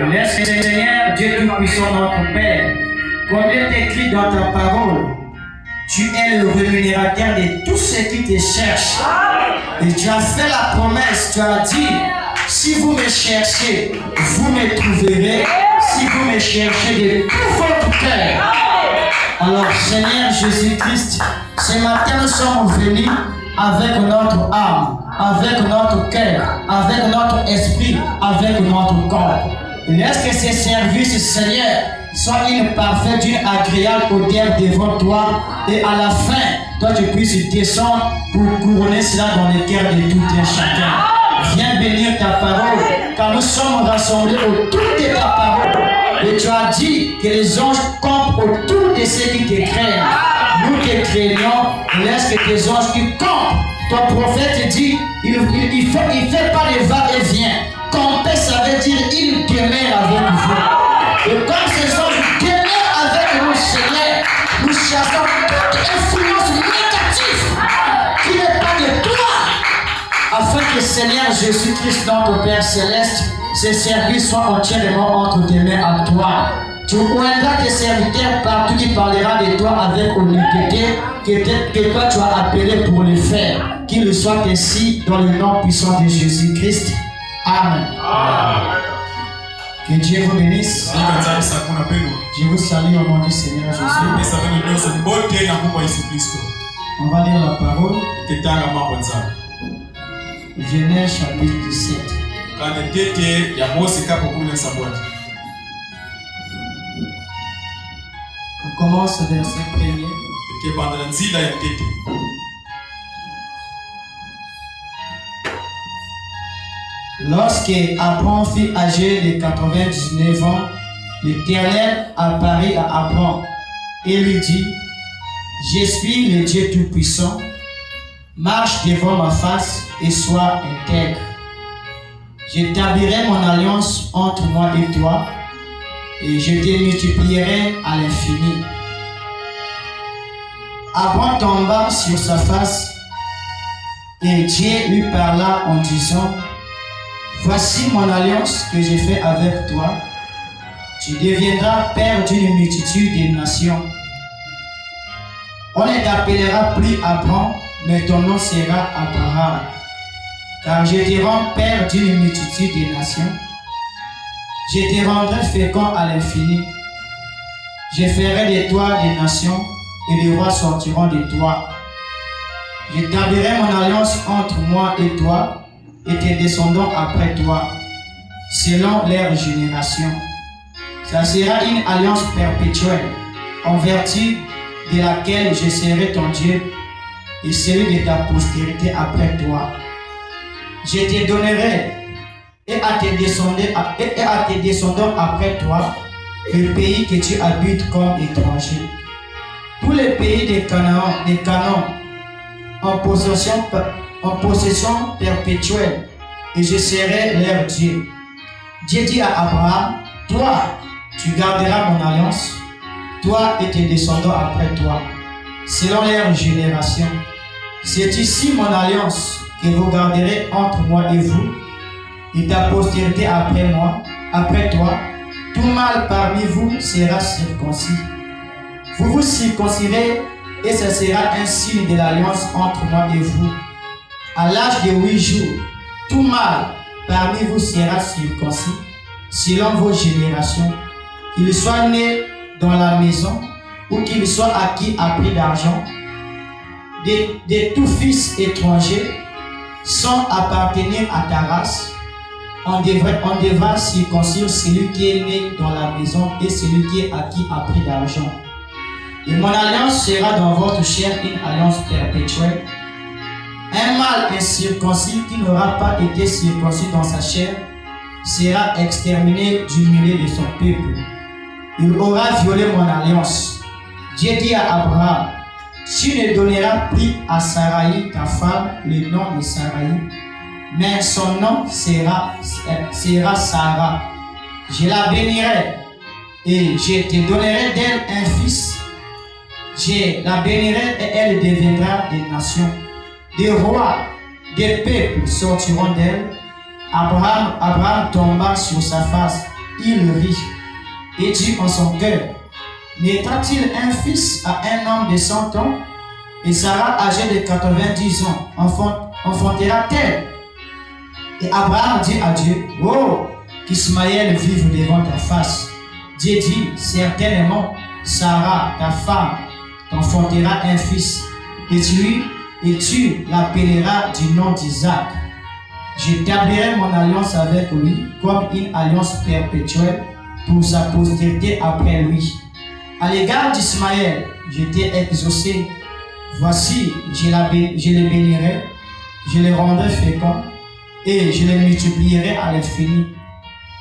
Laisse Seigneur, Dieu Tout-Puissant, notre Père, comme il est écrit dans ta parole, tu es le rémunérateur de tous ceux qui te cherchent. Et tu as fait la promesse, tu as dit, si vous me cherchez, vous me trouverez, si vous me cherchez de tout votre cœur. Alors Seigneur Jésus-Christ, ce matin nous sommes venus avec notre âme, avec notre cœur, avec notre esprit, avec notre corps. Laisse que ces services, Seigneur, soient une parfaite, une agréable odeur devant toi, et à la fin, toi tu puisses descendre pour couronner cela dans le cœur de tout un chacun. Viens bénir ta parole, car nous sommes rassemblés autour de ta parole. Et tu as dit que les anges campent autour de ceux qui te craignent. Nous te craignons, laisse que tes anges qui campent. Ton prophète dit, il ne fait pas les va-et-vient. Camper, ça veut dire il demeure avec vous. Et comme ces anges demeurent avec nous, Seigneur, nous chassons toute influence négative qui n'est pas de toi, afin que Seigneur Jésus-Christ, notre Père Céleste, ces services soient entièrement entre tes mains à toi. Tu oindras tes serviteurs partout qui parlera de toi avec honnêteté que toi tu as appelé pour le faire. Qu'il soit ainsi dans le nom puissant de Jésus-Christ. Amen. Que Dieu vous bénisse. Je vous salue au nom du Seigneur Jésus. On va lire la parole. Genèse chapitre 17. On commence au verset 1er. Lorsque Abraham fut âgé de 99 ans, l'Éternel apparut à Abraham et lui dit, je suis le Dieu Tout-Puissant, marche devant ma face et sois intègre. J'établirai mon alliance entre moi et toi, et je te multiplierai à l'infini. Abraham tomba sur sa face, et Dieu lui parla en disant, voici mon alliance que j'ai faite avec toi. Tu deviendras père d'une multitude de nations. On ne t'appellera plus Abraham, mais ton nom sera Abraham. Car je te rends père d'une multitude de nations. Je te rendrai fécond à l'infini. Je ferai de toi des nations, et les rois sortiront de toi. J'établirai mon alliance entre moi et toi, et tes descendants après toi, selon leur génération. Ça sera une alliance perpétuelle, en vertu de laquelle je serai ton Dieu, et celui de ta postérité après toi. Je te donnerai, et à tes descendants après toi, le pays que tu habites comme étranger. Tous les pays de Canaan, en possession perpétuelle, et je serai leur Dieu. Dieu dit à Abraham, toi, tu garderas mon alliance, toi et tes descendants après toi, selon leur génération. C'est ici mon alliance que vous garderez entre moi et vous, et ta postérité après toi. Tout mâle parmi vous sera circoncis. Vous vous circoncirez, et ce sera un signe de l'alliance entre moi et vous. À l'âge de 8 jours, tout mâle parmi vous sera circoncis, selon vos générations, qu'il soit né dans la maison ou qu'il soit acquis à prix d'argent, de tout fils étranger, sans appartenir à ta race. On devra circoncire celui qui est né dans la maison et celui qui est acquis à prix d'argent. Et mon alliance sera dans votre chair une alliance perpétuelle. Un mâle incirconcis qui n'aura pas été circoncis dans sa chair sera exterminé du milieu de son peuple. Il aura violé mon alliance. Dieu dit à Abraham, tu ne donneras plus à Saraï, ta femme, le nom de Saraï, mais son nom sera Sarah. Je la bénirai et je te donnerai d'elle un fils. Je la bénirai et elle deviendra des nations. Des rois, des peuples sortiront d'elle. Abraham tomba sur sa face il rit et dit en son cœur, naîtra-t-il un fils à un homme de 100 ans? Et Sarah, âgée de 90 ans, enfantera-t-elle? Et Abraham dit à Dieu, oh, qu'Ismaël vive devant ta face. Dieu dit, certainement, Sarah, ta femme, t'enfantera un fils, et tu l'appelleras du nom d'Isaac. J'établirai mon alliance avec lui comme une alliance perpétuelle pour sa postérité après lui. À l'égard d'Ismaël, je t'ai exaucé. Voici, je les bénirai, je les rendrai féconds et je les multiplierai à l'infini.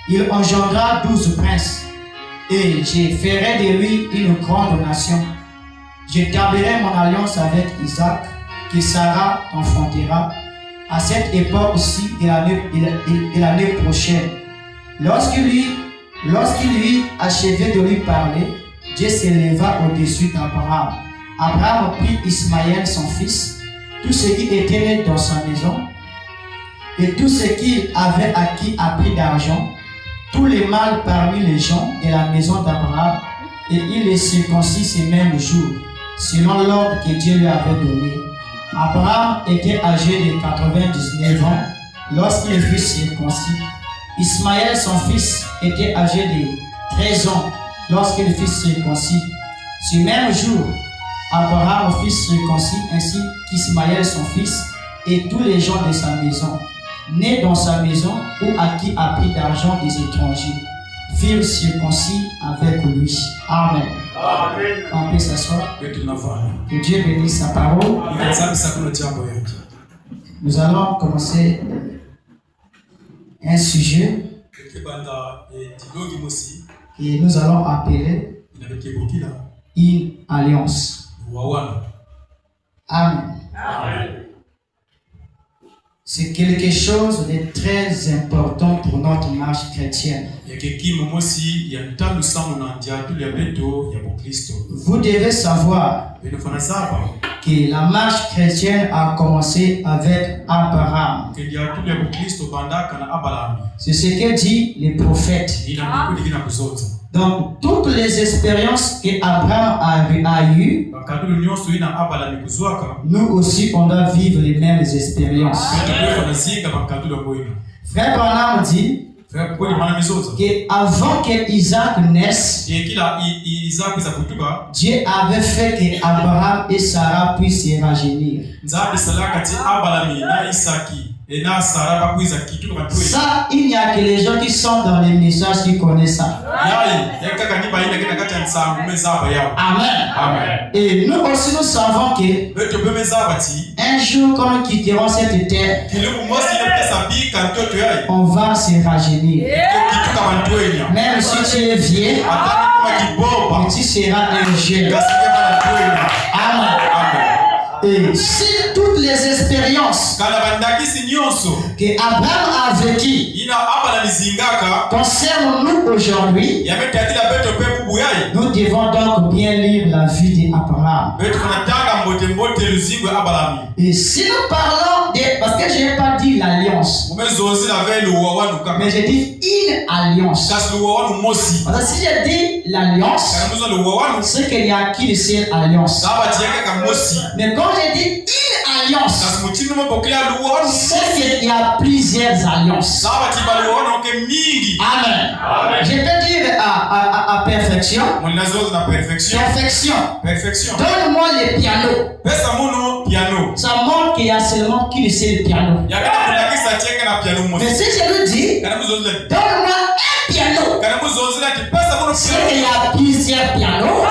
Il engendra 12 princes et je ferai de lui une grande nation. J'établirai mon alliance avec Isaac que Sarah enfantera à cette époque-ci de l'année prochaine. Lorsqu'il lui achevait de lui parler, Dieu s'éleva au-dessus d'Abraham. Abraham prit Ismaël son fils, tout ce qui était né dans sa maison, et tout ce qu'il avait acquis à prix d'argent, tous les mâles parmi les gens de la maison d'Abraham, et il les circoncit ces mêmes jours, selon l'ordre que Dieu lui avait donné. Abraham était âgé de 99 ans lorsqu'il fut circoncis. Ismaël, son fils, était âgé de 13 ans lorsqu'il fut circoncis. Ce même jour, Abraham fut circoncis ainsi qu'Ismaël, son fils, et tous les gens de sa maison, nés dans sa maison ou acquis à prix d'argent des étrangers, furent circoncis avec lui. Amen. Amen. On peut s'asseoir. Que Dieu bénisse sa parole. Nous allons commencer un sujet que nous allons appeler une alliance. Amen. Amen. C'est quelque chose de très important pour notre marche chrétienne. Vous devez savoir que la marche chrétienne a commencé avec Abraham. C'est ce que dit les prophètes. Donc, toutes les expériences qu'Abraham a eues, nous aussi, on doit vivre les mêmes expériences. Frère Branham dit qu'avant qu'Isaac naisse, Dieu avait fait qu'Abraham et Sarah puissent se rajeunir. Ça, il n'y a que les gens qui sont dans les messages qui connaissent ça. Amen. Amen. Et nous aussi, nous savons que un jour, quand nous quitterons cette terre, on va se rajeunir. Même si tu es vieux, tu seras un jeune. Amen. Et si toutes les expériences que Abraham a vécues concernent nous aujourd'hui, nous devons donc bien lire la vie d'Abraham. Et si nous parlons de... Parce que je n'ai pas dit l'alliance, mais j'ai dit une alliance. Parce que si je dis l'alliance, c'est qu'il n'y a qu'une seule alliance. Mais quand je dis une alliance, c'est qu'il y a plusieurs alliances. Amen. Je peux dire à perfection. Perfection. Donne-moi le piano. Ça montre qu'il y a seulement qu'une seule piano. Mais si je lui dis, donne-moi un piano, c'est qu'il y a plusieurs pianos.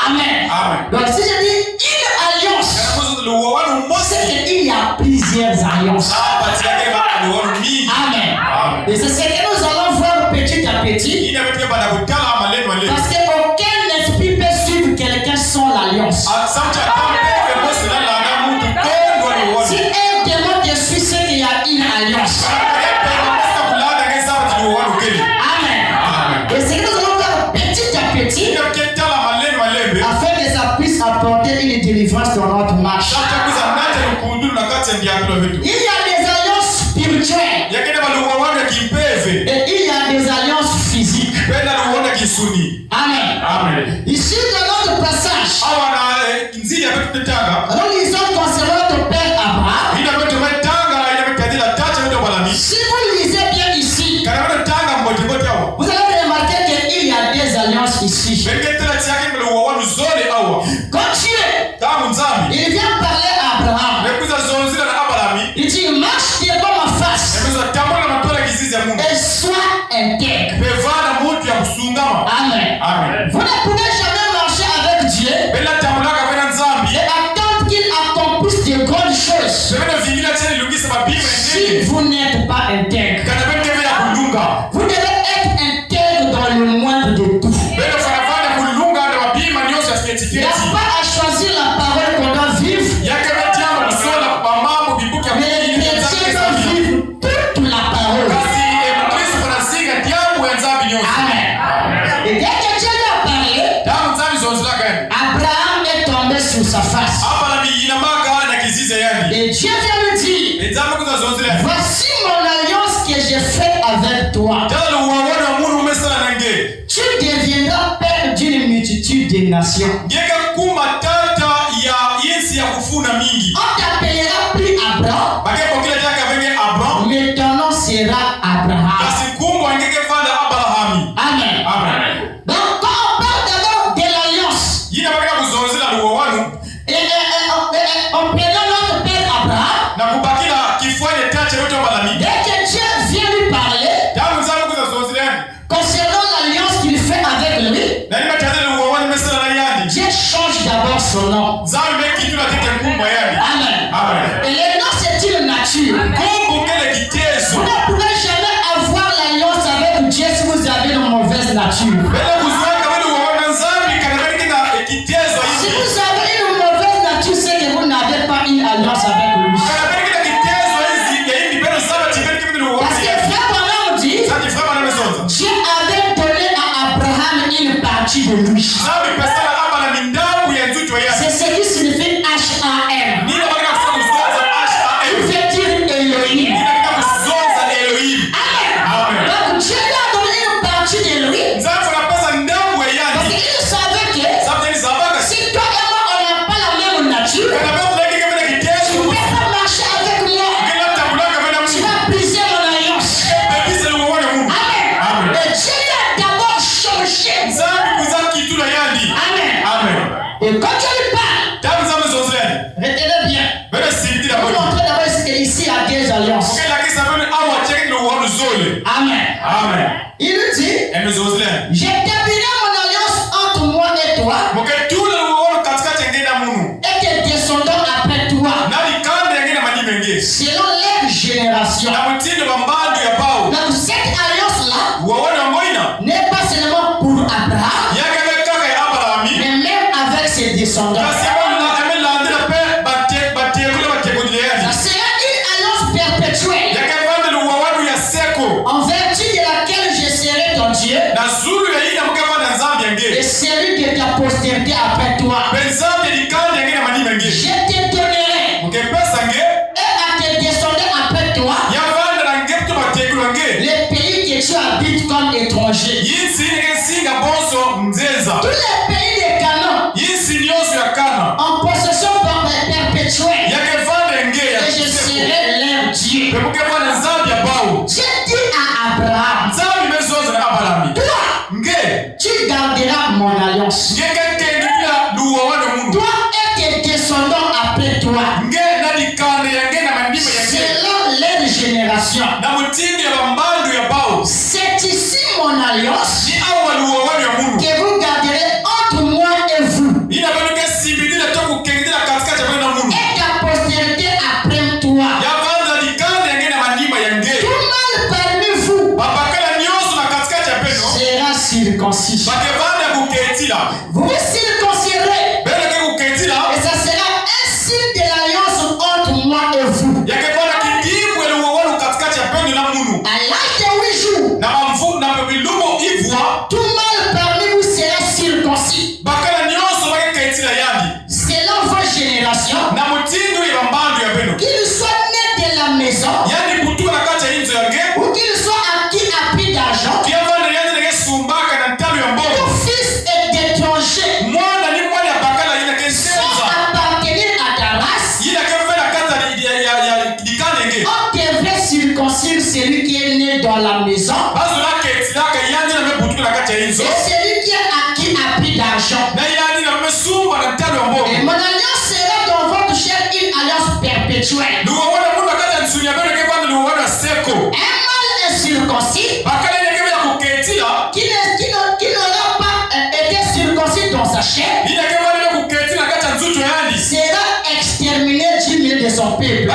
Amen. Donc si je dis une alliance, c'est qu'il y a plusieurs alliances. Amen. Et c'est ce que nous allons voir petit à petit. Parce qu'aucun esprit peut suivre quelqu'un sans l'alliance. Si un démon te suit, c'est qu'il y a une alliance. Amen. Et c'est que nous allons voir petit à petit, afin que ça puisse apporter une délivrance dans notre marche. Il y a des alliances spirituelles et il y a des alliances et sois intègre. Amen. Vous ne pouvez jamais marcher avec Dieu et attendre qu'il accomplisse de grandes choses si vous n'êtes pas intègre. Vous devez être intègre dans le moindre de tout. Il n'y a pas à choisir la parole qu'on doit vivre. Mais les chrétiens doivent vivre toute la parole. Amen. Et dès que Dieu lui a parlé, Abraham est tombé sur sa face. Et Dieu vient lui dire, voici mon alliance que j'ai faite avec toi. Tu deviendras père d'une multitude de nations. On t'appellera plus Abraham, mais ton nom sera Abraham. Amen. Donc quand on parle d'abord de l'alliance, on prenant notre père Abraham, dès que Dieu vient lui parler concernant l'alliance qu'il fait avec lui, Dieu change d'abord son nom. Amen. Et le nom c'est une nature. Vous ne pouvez jamais avoir l'alliance avec Dieu si vous avez une mauvaise nature. Si vous avez une mauvaise nature, c'est que vous n'avez pas une alliance avec lui. Parce que frère Branham dit, Dieu avait donné à Abraham une partie de lui. C'est ce qui signifie H-A-M. Il veut dire Elohim. Amen. Donc Dieu lui a donné une partie de lui. Parce qu'il savait que si toi et moi on n'a pas la même nature, tu ne peux pas marcher avec moi. Tu vas briser mon alliance. Amen. Et Dieu lui a d'abord changé. Amen. Et quand tu lui parles, retenez bien. Vous montrez d'abord ici il y a deux alliances. Amen. Il lui dit, j'établirai mon alliance entre moi et toi et tes descendants après toi, selon leur génération. Donc cette alliance-là n'est pas seulement pour Abraham, mais même avec ses descendants. C'est une alliance perpétuelle en vertu de laquelle je serai ton Dieu et celui de ta postérité après toi. Je te donnerai et à tes descendants après toi les pays que tu habites comme étranger. Tous les pays de Canaan en possession perpétuelle. Et je serai leur Dieu. Dieu dit à Abraham, toi, tu garderas mon alliance. Toi et tes descendants après toi, selon leur génération. C'est ici mon alliance que vous garderez entre moi et vous. Et ta postérité après toi. Tout mal parmi vous sera circoncis. Vous vous circoncirez. Et ça sera un signe de l'alliance entre moi et vous. À l'âge de 8 jours, tout mal parmi vous sera circoncis. Selon vos générations, qu'il soit né de la maison ou qu'il soit acquis à prix d'argent, tout fils est d'étranger sans appartenir à ta race. On devrait circoncire celui qui est né dans la maison et celui qui est acquis à prix d'argent. Et mon alliance sera dans votre chair une alliance perpétuelle. Un mâle est circoncis circoncis, qui n'aura pas été circoncis dans sa chair, sera exterminé du milieu de son peuple.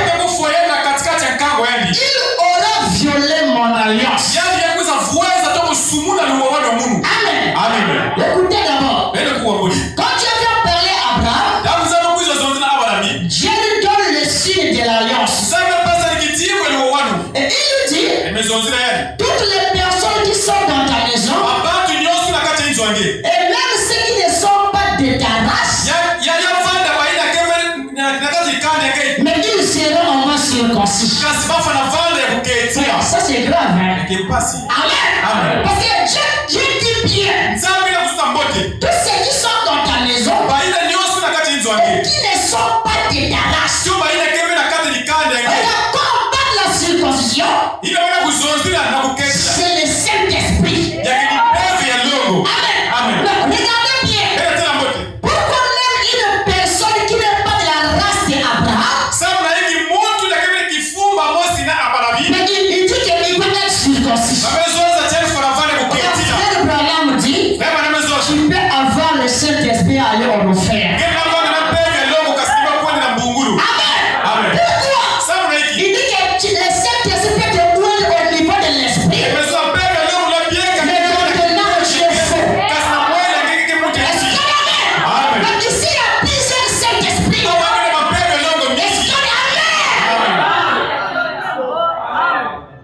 Il aura violé mon alliance. Amen. Écoutez d'abord. Quand Dieu vient parler à Abraham, Dieu lui donne le signe de l'alliance. Et il lui dit, toutes les personnes qui sont dans ta maison, et même ceux qui ne sont pas de ta race, mais ils seront en moins circoncis. Ça c'est grave, hein? Amen. Parce que Dieu dit bien, tous ceux qui sont dans ta maison, et qui ne sont pas de ta race, et la combat de la circoncision, c'est le Saint-Esprit. Amen. Regardez bien. Pourquoi même une personne qui n'est pas de la race d'Abraham, mais il dit qu'il peut être circoncis. Abraham dit, tu peux avoir le Saint-Esprit à aller en enfer. Amen. Pourquoi? Il dit que le Saint-Esprit te brûle au niveau de l'esprit. Mais maintenant, je fais. Est-ce que amen? Donc ici, il y a plusieurs Saint-Esprits. Est-ce que amen?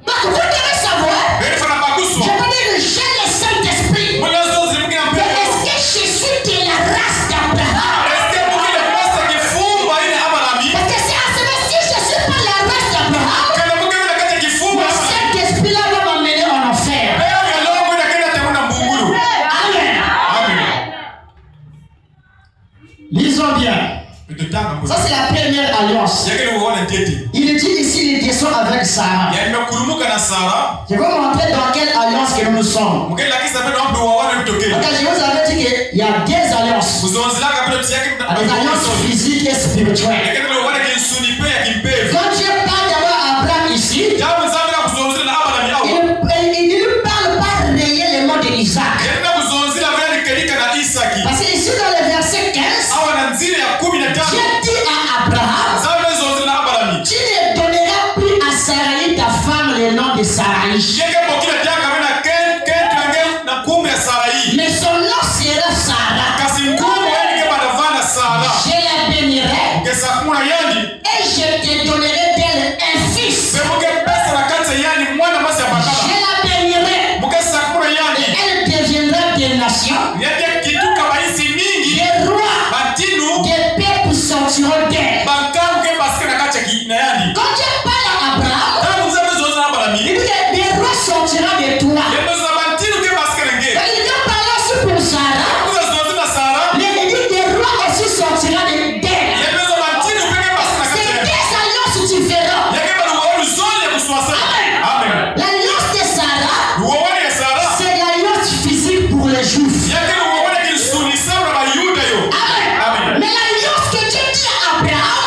Donc vous devez savoir, je veux dire que j'ai le Saint-Esprit. Mais est-ce que je suis de la race d'Abraham? Parce que c'est à ce moment si je ne suis pas la race d'Abraham, le Saint-Esprit là va m'emmener en enfer. Amen. Lisons bien. Ça c'est la première alliance. Il dit ici les descends avec Sarah. Je vais vous montrer dans quelle alliance que nous sommes. Je vous avais dit qu'il y a deux alliances. Des alliances physiques et spirituelles. Quand Dieu parle d'abord à Abraham ici, il ne parle pas réellement de Isaac. Parce que ici dans le verset 15, Dieu dit à Abraham, tu ne donneras plus à Sarai ta femme le nom de Sarai, mais son nom sera Sarah. Je la bénirai et je te donnerai d'elle un fils. Je la bénirai et elle deviendra des nations, des rois, des peuples sortiront d'elle. Quand Dieu parle à Abraham, il dit que des rois sortiront de toi. Il dit parler aussi pour Sarah, mais il dit des rois aussi sortiront d'elle. C'est des alliances différentes. Amen. L'alliance de Sarah, c'est l'alliance physique pour les Juifs. Amen. Mais l'alliance que Dieu dit à Abraham,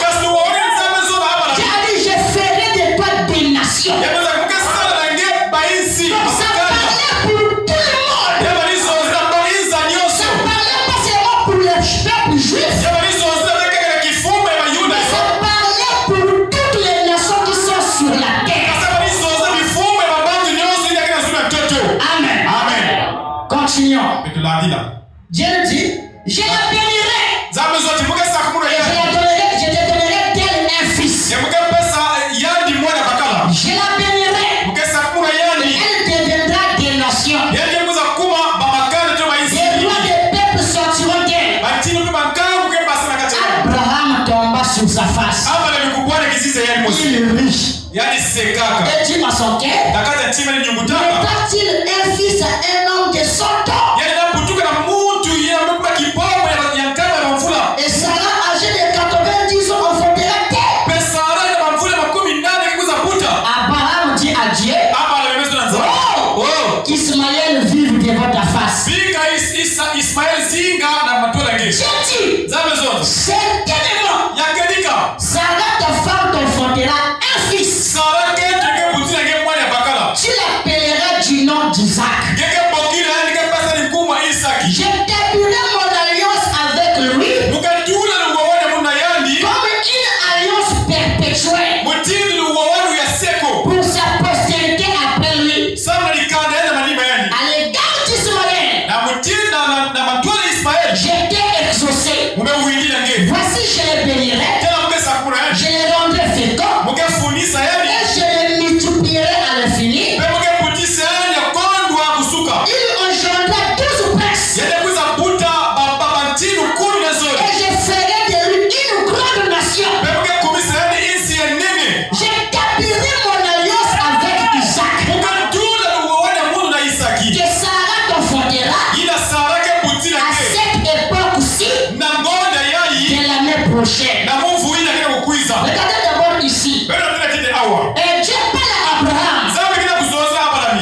Dieu a dit je ferai de toi des nations. Donc ça parlait pour tout le monde. Ça parlait pas seulement pour le peuple juif, mais ça parlait pour toutes les nations qui sont sur la terre. Amen. Continuons. Dieu dit, je la bénirai. Je te donnerai d'elle un fils. Je la bénirai et elle deviendra des nations. Des rois des peuples sortiront d'elle. Abraham tomba sur sa face. Il est riche. Et dit à son cœur, donnera-t-il un fils à un homme de 100 ans? Et Sarah, âgée de 90 ans, enfantera-t-elle? Abraham dit à Dieu, qu'Ismaël vive devant ta face. Dieu dit, certainement, Sarah ta femme t'enfantera un fils. Tu l'appelleras d'Isaac. J'établirai mon alliance avec lui comme une alliance perpétuelle pour sa postérité après lui. À l'égard d'Ismaël, j'étais exaucé. Voici, je les bénirai, je les rendrai féconds et je les multiplierai à l'infini. Il engendra 12 princes. Et je ferai de lui une grande nation. J'établirai mon alliance avec Isaac. Que Sarah t'enfantera à cette époque-ci de l'année prochaine. Regardez d'abord ici. Et Dieu parle à Abraham.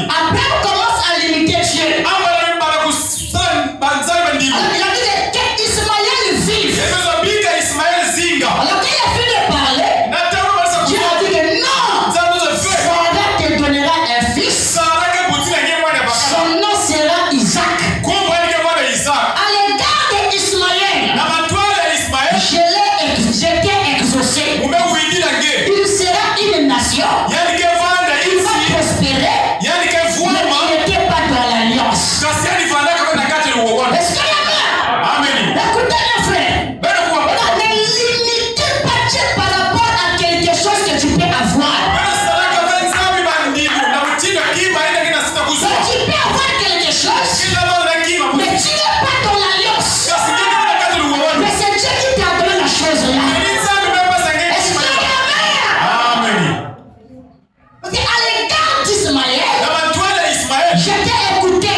Abraham commence à limiter Dieu. Alors il a dit que Ismaël vive. Alors quand il a fini de parler, Dieu a dit que non, Sarah te donnera un fils. Son nom sera Isaac. À l'égard d'Ismaël, j'étais exaucé. Il sera une nation. Il va prospérer. Mais il n'était pas dans l'alliance. Est-ce qu'il y a bien? Écoutez mes frères. Ne limite pas Dieu par rapport à quelque chose que tu peux avoir. Tu peux avoir quelque chose, mais tu n'es pas dans l'alliance. Mais c'est Dieu qui t'a donné la chose là. Est-ce qu'il y a bien? Ok, à l'égard d'Ismaël, j'étais écouté.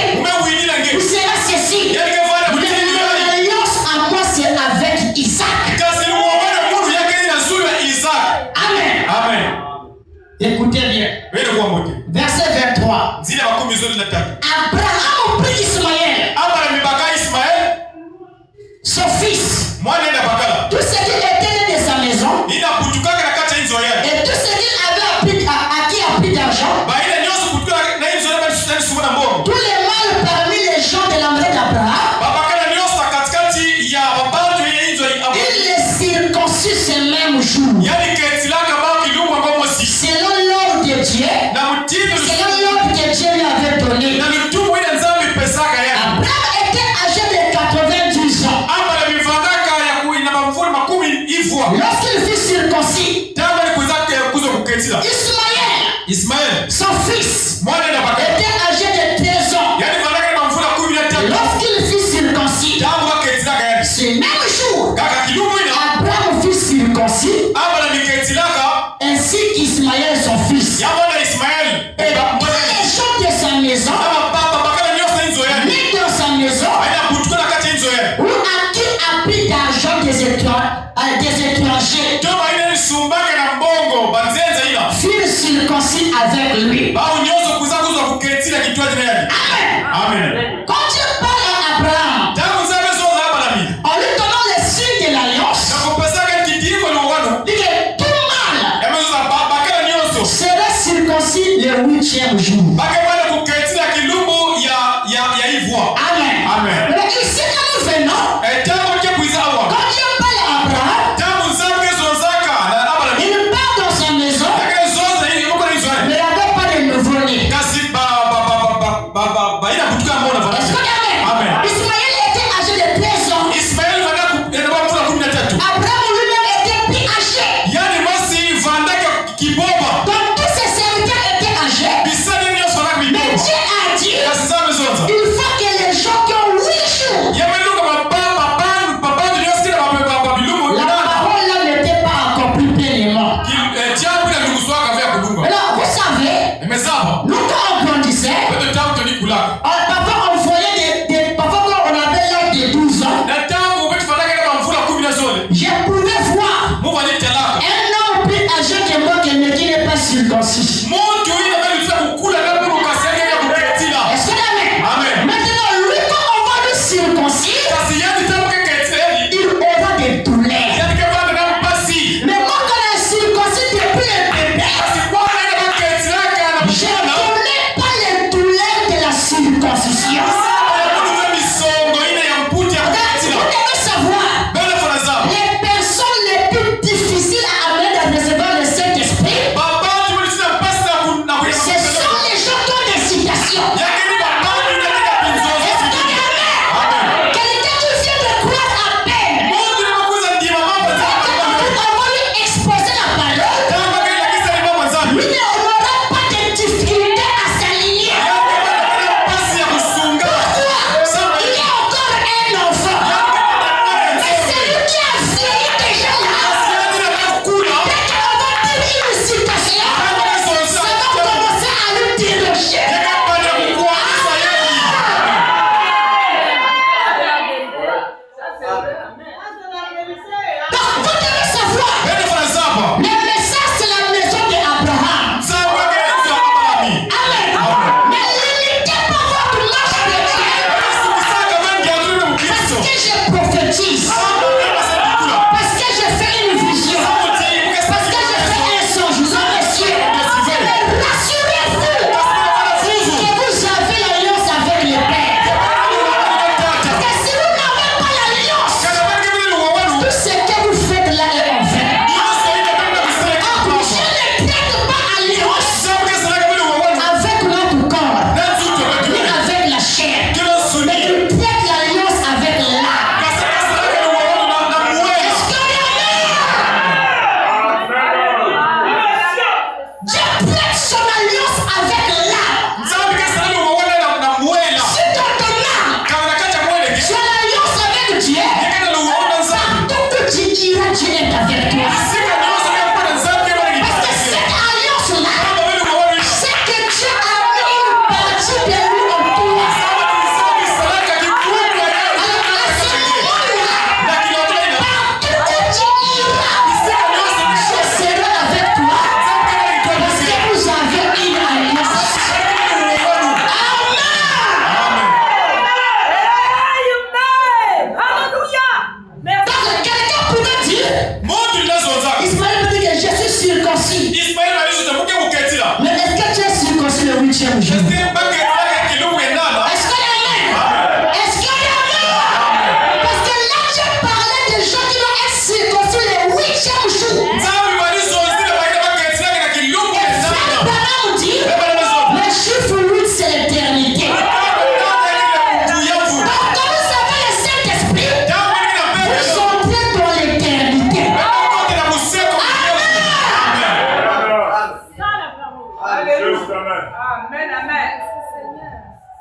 Il sera ceci. L'alliance à moi, c'est avec Isaac. Amen. Écoutez bien. Verset 23. Abraham prit Ismaël, son fils, tout ce qui était né de sa maison, et tout ce qu'il avait appris d'argent, tous les mâles parmi les gens de la maison d'Abraham, il les circoncis ce même jour. Selon l'ordre de Dieu, selon l'ordre que Dieu lui avait donné. Abraham était âgé de 92 ans lorsqu'il fut circoncis. Ismaël, son fils, était âgé de 13 ans lorsqu'il fut circoncis. Ce même jour, Abraham fut circoncis, ainsi qu'Ismaël son fils. Et tous les gens de sa maison, nés dans sa maison, ou à qui a pris d'argent des étrangers, furent circoncis avec lui. Amen. Quand Dieu parle à Abraham, en lui donnant les signes de l'alliance, dit que tout mâle sera circoncis le 8e jour. Amen. Mais ici, quand nous venons, quand Dieu parle à Abraham, il part dans sa maison, mais il n'avait pas de nouveau-né. Est-ce que Amen? Ismaël était âgé de 13 ans. Abraham lui-même était plus âgé. Donc tous ses serviteurs étaient âgés. Mais Dieu a dit, il faut que les gens qui ont 8 jours, la parole là n'était pas accomplie pleinement. Alors vous savez, nous quand on grandissait, parfois on voyait parfois quand on avait l'âge de 12 ans, je pouvais voir un homme plus âgé que moi qui n'est pas circoncis. Est-ce que Amen? Maintenant, lui, quand on va le circoncire, il aura des douleurs. Mais moi, quand on est circoncis depuis le bébé, je ne connais pas les douleurs de la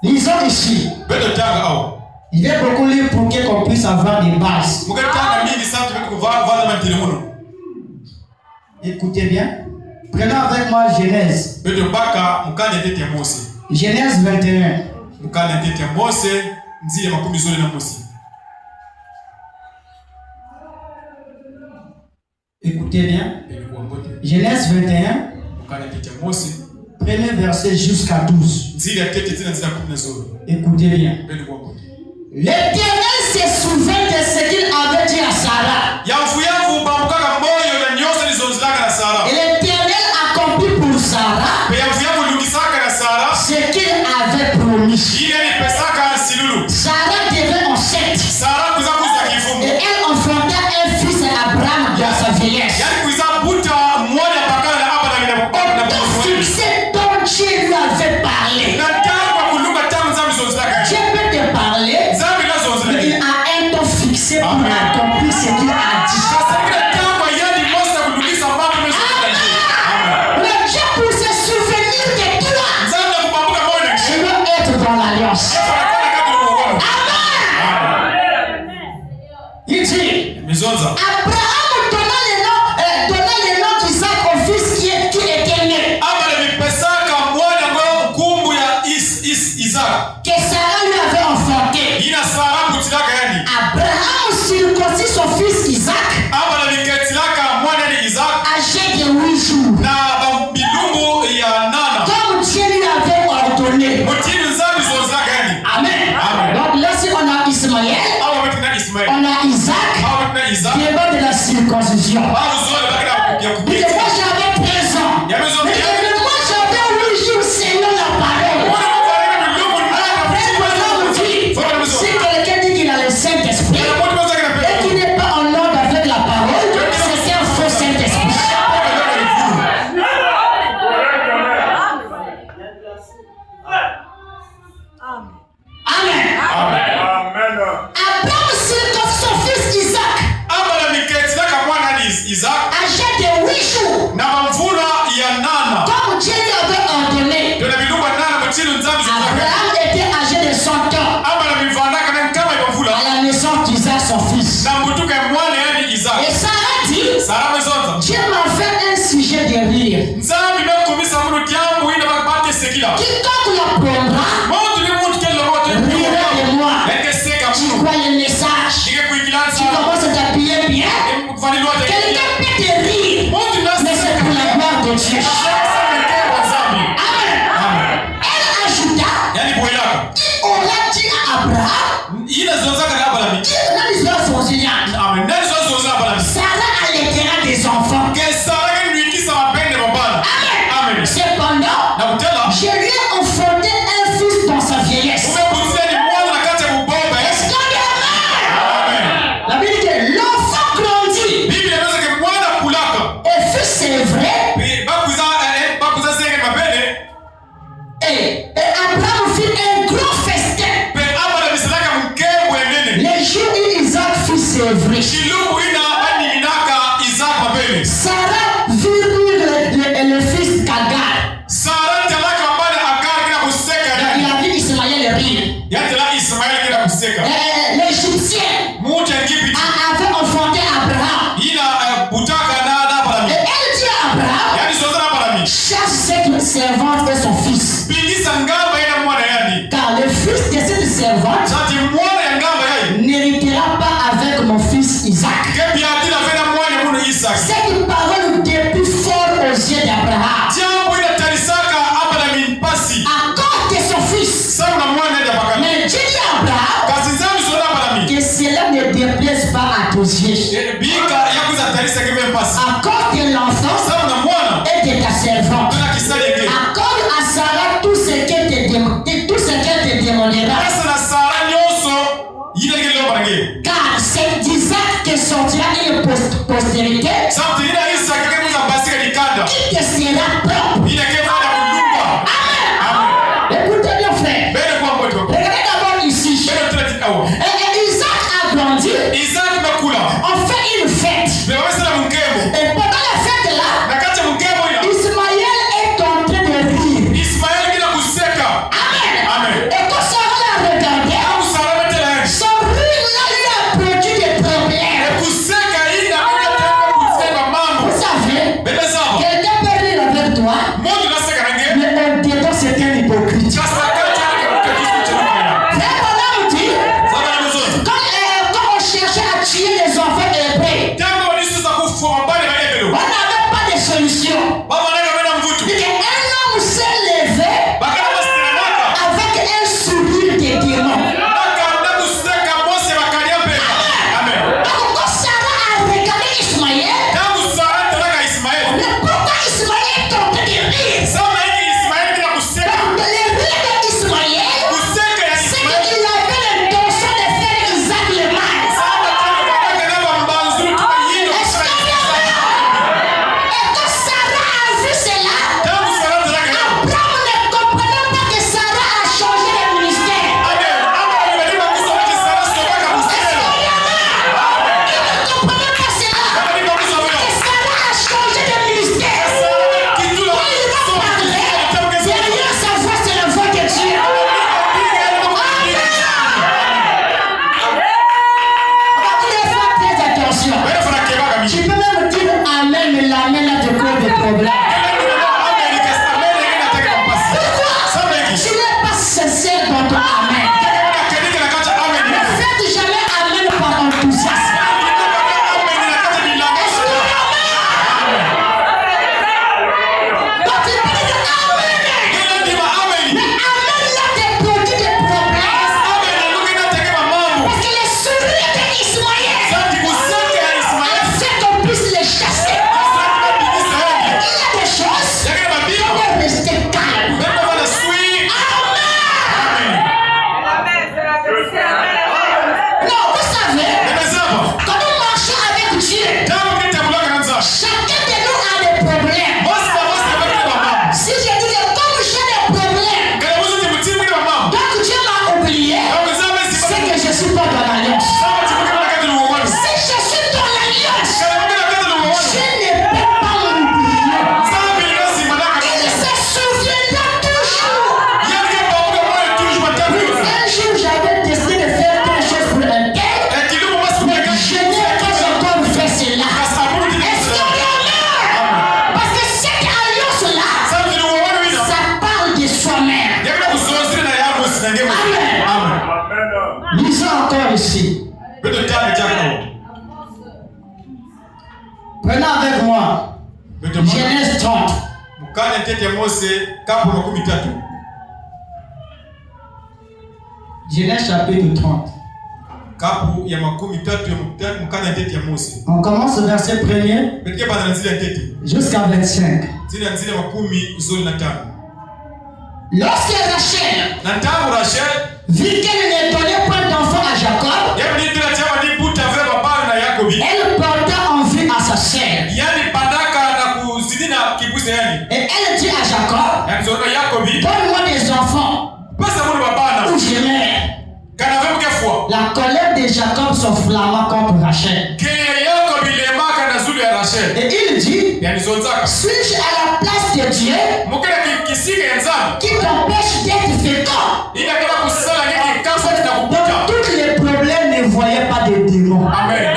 Lisons ici. Il est beaucoup lu pour qu'on puisse avoir des bases. Écoutez bien. Prenons avec moi Genèse. Genèse 21. Écoutez bien. Genèse 21. Premier verset jusqu'à 12. Écoutez bien. L'Éternel se souvint de ce qu'il avait dit à Sarah. Et l'Éternel accomplit pour Sarah ce qu'il avait promis. Sarah devint enceinte. Et elle enfanta un fils à Abraham dans sa vieillesse. Au succès dont Dieu lui avait parlé. Dieu peut te parler, mais il a un temps fixé pour accomplir ce qu'il a dit. Le Dieu pour se souvenir de toi, je veux être dans l'alliance. Amen. Il dit, Abraham donna le nom d'Isaac au fils qui était né. Que Sarah lui avait enfanté. Abraham circoncit son fils Isaac, âgé de 8 jours, comme Dieu lui avait ordonné. Amen. Donc là, si on a Ismaël, on a Isaac, débat de la circoncision. Et moi j'avais 13 ans. Mais moi j'avais 8 jours selon la parole. Si quelqu'un dit qu'il a le Saint-Esprit et qu'il n'est pas en ordre avec la parole, c'est un faux Saint-Esprit. Amen. Abraham circoncis son fils Isaac, âgé de 8 jours, comme Dieu lui avait ordonné. Abraham était âgé de 100 ans à la maison d'Isaac son fils. Et Sarah dit, Dieu m'a fait un sujet de rire. Quiconque l'apprendra rira de moi. Tu crois le message, tu commences à t'appuyer bien. Quelqu'un peut te rire, mais c'est pour la gloire de Dieu. Amen. Elle ajouta, il aura dit à Abraham, Sarah allaitera des enfants. Amen. Cependant, je lui ai enfanté un fils dans sa vieillesse. Est-ce qu'on est amen? La Bible dit que l'enfant grandit et fut sévré. Et Abraham fit un gros festin les jours où Isaac fut sévré. Sarah vit le fils d'Agar. Il a vu Ismaël rire. L'Égyptien avait enfanté Abraham. Et elle dit à Abraham, chasse cette servante et son fils. Car le fils de cette servante n'héritera pas avec mon fils Isaac. Cette parole depuis fort aux yeux d'Abraham. Accorde son fils. Mais Dieu dit à Abraham que cela ne déplaise pas à tes yeux. Accorde l'enfant et de ta servante. Accorde à Sarah tout ce qu'elle te demandera. Car c'est d'Isaac que sortira une postérité qui te sera propre. Amen. Écoutez bien, frère. Regardez d'abord ici. Isaac a grandi. On fait une fête. Et pendant la fête là, Ismaël est en train de rire. Amen. Et quand Amen. Amen. Lisons encore ici. Prenons avec moi Genèse 30. Genèse chapitre 30. On commence au verset 1er jusqu'à 25. Lorsque Rachel vit qu'elle ne donnait pas d'enfant à Jacob, elle porta envie à sa sœur. Et elle dit à Jacob, donne-moi des enfants ou je meurs. La colère de Jacob s'enflamma contre Rachel. Et il dit, suis-je à la place de Dieu qui t'empêche d'être fécond? Dans tous les problèmes, ne voyez pas de démons. Amen.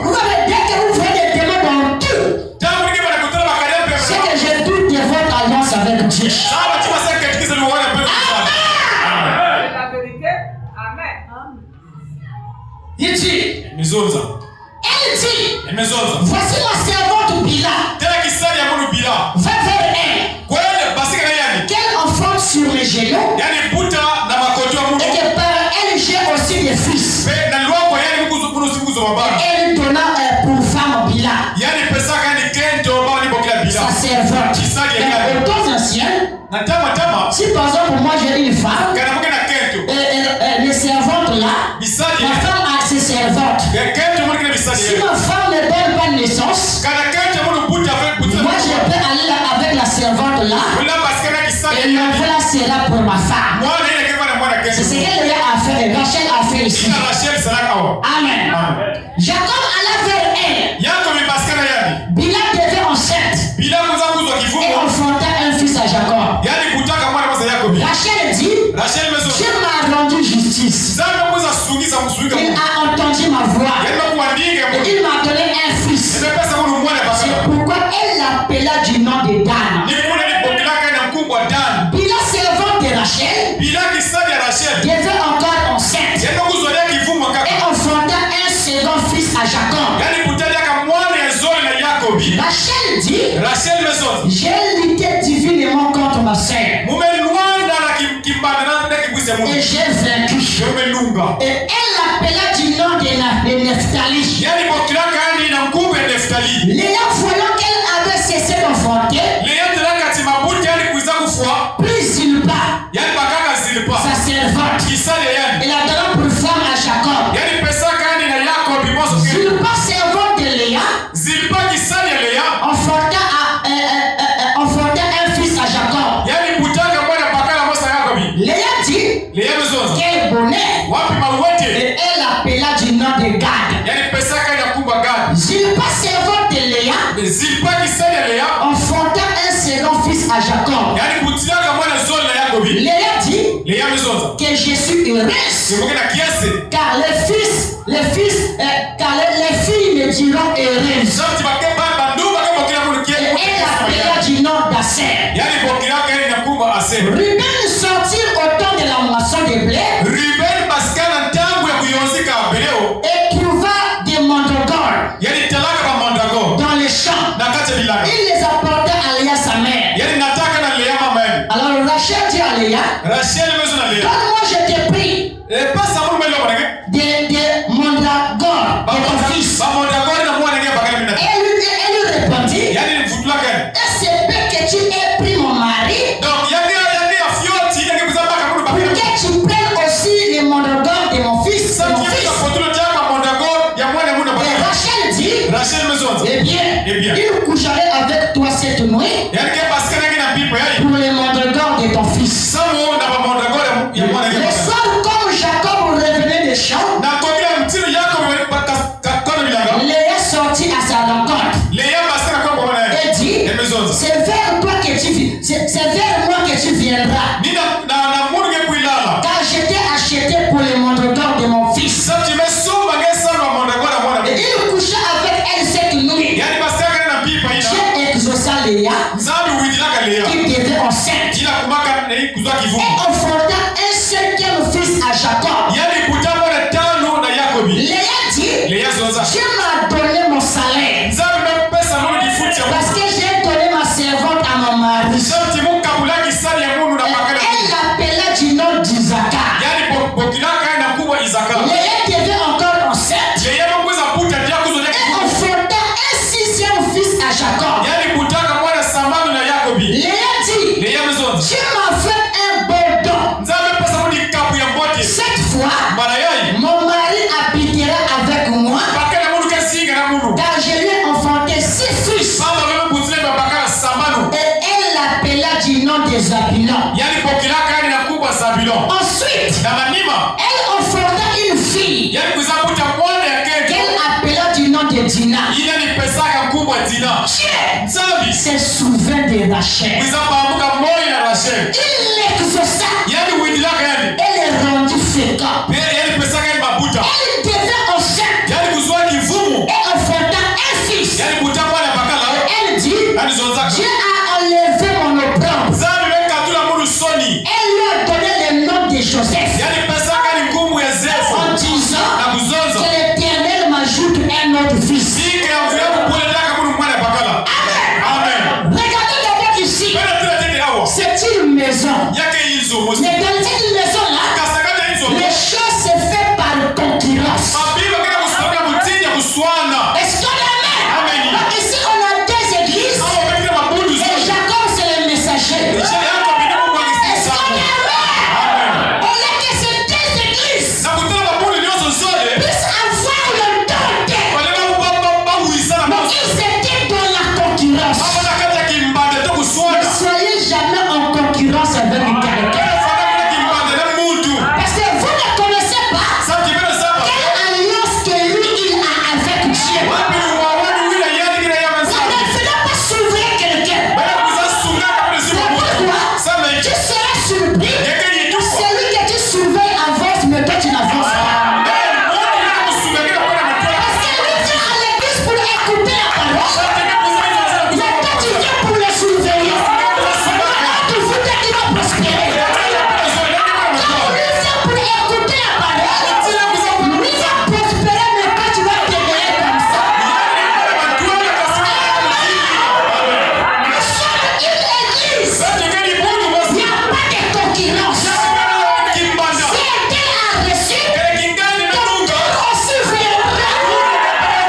Vous avez dès que vous voyez des démons dans tout, c'est que j'ai doute de votre alliance avec Dieu. Il dit, elle dit, voici ma servante Bila, va vers elle, qu'elle enfante sur les genoux, et que par elle j'ai aussi des fils. Et elle donna pour femme Bila, sa servante. Et aux temps anciens, si par exemple moi j'ai une femme, les servantes là, ma femme a ses servantes. Si ma femme ne donne pas de naissance, moi je peux aller là avec la servante là, et l'enfant sera pour ma femme. C'est ce qu'elle a fait, Rachel a fait ici. Amen. Jacob alla vers elle. Bila devait enceinte et enfanta un fils à Jacob. Rachel dit, Dieu m'a rendu justice. Il a entendu ma voix et il m'a donné un fils. C'est pourquoi elle l'appela du nom de Dan. Bila, servante de Rachel, devait encore enceinte et enfanta un second fils à Jacob. Rachel dit, j'ai lutté divinement contre ma sœur et j'ai vaincu. Et elle l'appela du nom de Nephtali. Léa, voyant qu'elle avait cessé d'enfanter, plus Zilpa, sa servante, il a donné pour femme à Jacob. Zilpa, servante de Léa, enfantait un fils à Jacob. Léa dit, quel bonheur. Et elle appela du nom de Gad. Zilpa, servante de Léa, enfanta un second fils à Jacob. Léa dit que je suis heureuse, car les filles me diront heureuse. Et elle appela du nom d'Aser. Ruben sortit au temps de la moisson de blé et trouva des mandragores dans les champs. Il les apporta à Léa sa mère. Alors Rachel dit à Léa, donne-moi, je te prie, des mandragores de ton fils. Elle lui répondit, est-ce que tu aies pris mon mari pour que tu prennes aussi les mandragores de mon fils? Et Rachel dit, eh bien, il coucherait avec toi cette nuit pour les mandragores de ton fils. Le soir, comme Jacob revenait des champs, enfantant un cinquième fils à Jacob. Léa dit, Dieu m'a donné mon salaire parce que j'ai donné ma servante à mon mari. Elle l'appela du nom d'Isaac. Léa devait encore enceinte et enfantant un sixième fils à Jacob. Léa dit, Dieu m'a fait un bon don. Cette fois, mon mari habitera avec moi car je lui ai enfanté 6 fils. Et elle l'appela du nom des Zabulons. Ensuite, elle enfanta une fille qu'elle appela du nom de Dina. Dieu se souvint de Rachel. Il l'exauça et le rendit fécond. Elle devint enceinte et enfanta un fils. Elle dit, Dieu a enlevé mon opprobre. Elle lui a donné le nom de Joseph en disant que l'Éternel m'ajoute un autre fils. Amen. Regardez d'abord ici. C'est une maison. Mais dans cette maison-là, les choses se font par concurrence. Est-ce qu'on est amen? Donc ici, on a 2 églises. Et Jacob, c'est le messager. Est-ce qu'on est amen? On a que ces 2 églises puissent avoir le don. Mais ils étaient dans la concurrence. Ne soyez jamais en concurrence avec quelqu'un. Parce que vous ne connaissez pas quelle alliance que lui il a avec Dieu. Vous ne faites pas s'ouvrir quelqu'un. C'est pourquoi tu seras surpris. Celui que tu surveilles avance, mais toi tu n'avances pas. Parce que lui vient à l'église pour écouter la parole. Mais toi tu viens pour le surveiller. Tu voudrais qu'il va prospérer. Quand lui vient pour écouter la parole, lui va prospérer, mais toi tu vas te donner comme ça. Nous sommes une église. Il n'y a pas de concurrence. Si elle a reçu, quelqu'un aussi viendra.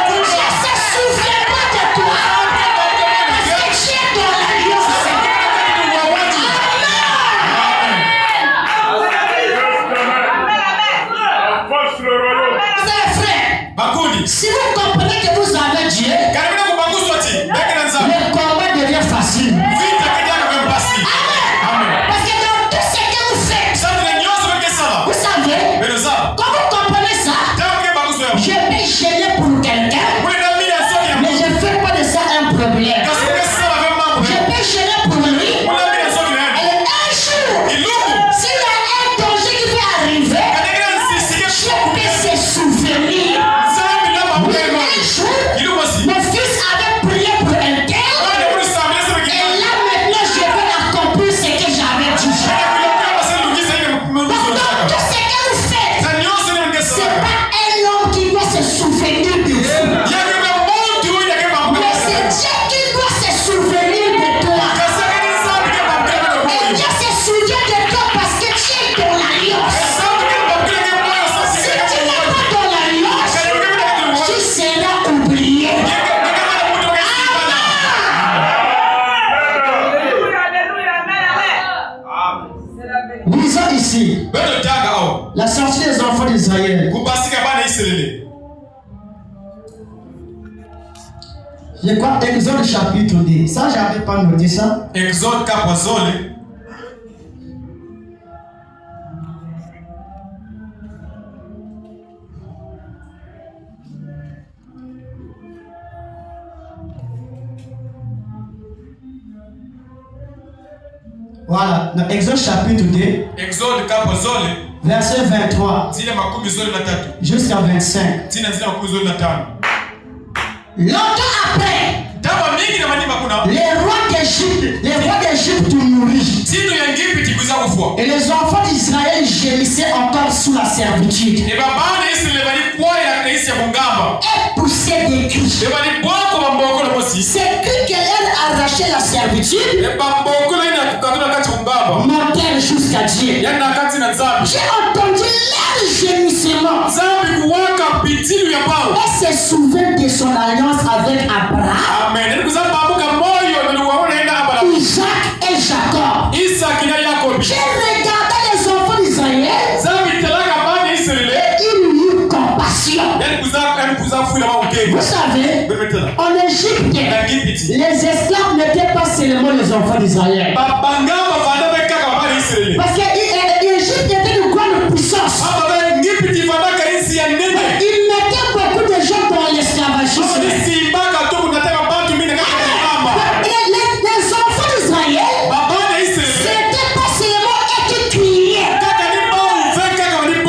Dieu se souviendra de toi. Parce que tu es dans l'alliance. Mes frères, si vous comprenez que vous avez Dieu, le combat devient facile. Amen. Parce que dans tout ce que vous faites, vous savez, quand vous comprenez ça, je vais gêner pour quelqu'un, mais je ne fais pas de ça un problème. Je peux gêner pour lui. Et un jour, s'il y a un danger qui peut arriver, je peux se souvenir. Mais un jour, mon fils avait prié pour un tel, et là maintenant je vais accomplir ce que j'avais dit. Donc dans tout ce que vous faites, c'est pas un homme qui doit se souvenir de vous, mais c'est Dieu qui doit se souvenir de toi. Et Dieu se souvient de toi parce que tu es dans l'alliance. Si tu n'es pas dans l'alliance, tu seras oublié. Lisons ici la sortie des enfants d'Israël. Je crois Exode chapitre 2. Ça, j'avais pas noté ça. Exode kapwazole. Voilà, dans Exode chapitre 2, Exode kapwazole. verset 23 Zile makumi zole na tatu. jusqu'à 25. Zile makumi zole na tano. Longtemps après, Dawa mingi na manima kuna. Les rois d'Égypte nourrissent. Situ ya Egypte kuza kufua. Et les enfants d'Israël gémissaient encore sous la servitude. Et babana Israël bali kwa ya kaisi ya mungamba. Et poussaient des cris. Et bali bwako bamboko le mosi. Ces cris qu'elle arrachait la servitude. Et bamboko le ina tukatuna kati mungamba. Montèrent jusqu'à Dieu. Yana kati na zambi. J'ai entendu leur gémissement. Zambi kuwaka pitilu ya bao. Et se souvint de son alliance avec Abraham. Amen. Ni kuzamba abuka moyo ndio waona ina Abraham. Isaac et Jacob. Isaac na Jacob. J'ai regardé les enfants d'Israël. Zambi telaka bani Israël. Il eut compassion. Vous savez, en Égypte, les esclaves n'étaient pas seulement les enfants d'Israël. Parce que l'Égypte était une grande puissance. Ils mettaient beaucoup de gens dans l'esclavagisme. Les enfants d'Israël, c'était pas seulement eux qui criaient.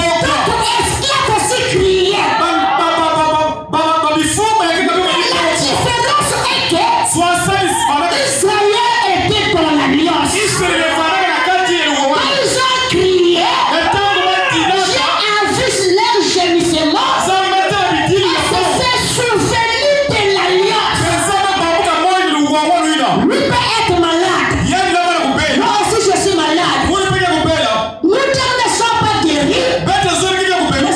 D'autres esclaves aussi criaient. La différence est que Israël était dans l'alliance. Ils ont crié. J'ai vu leur gémissement. Et se fait souvenir de l'alliance. Lui peut être malade. Moi aussi je suis malade. Nous deux ne sommes pas guéris. Mais ce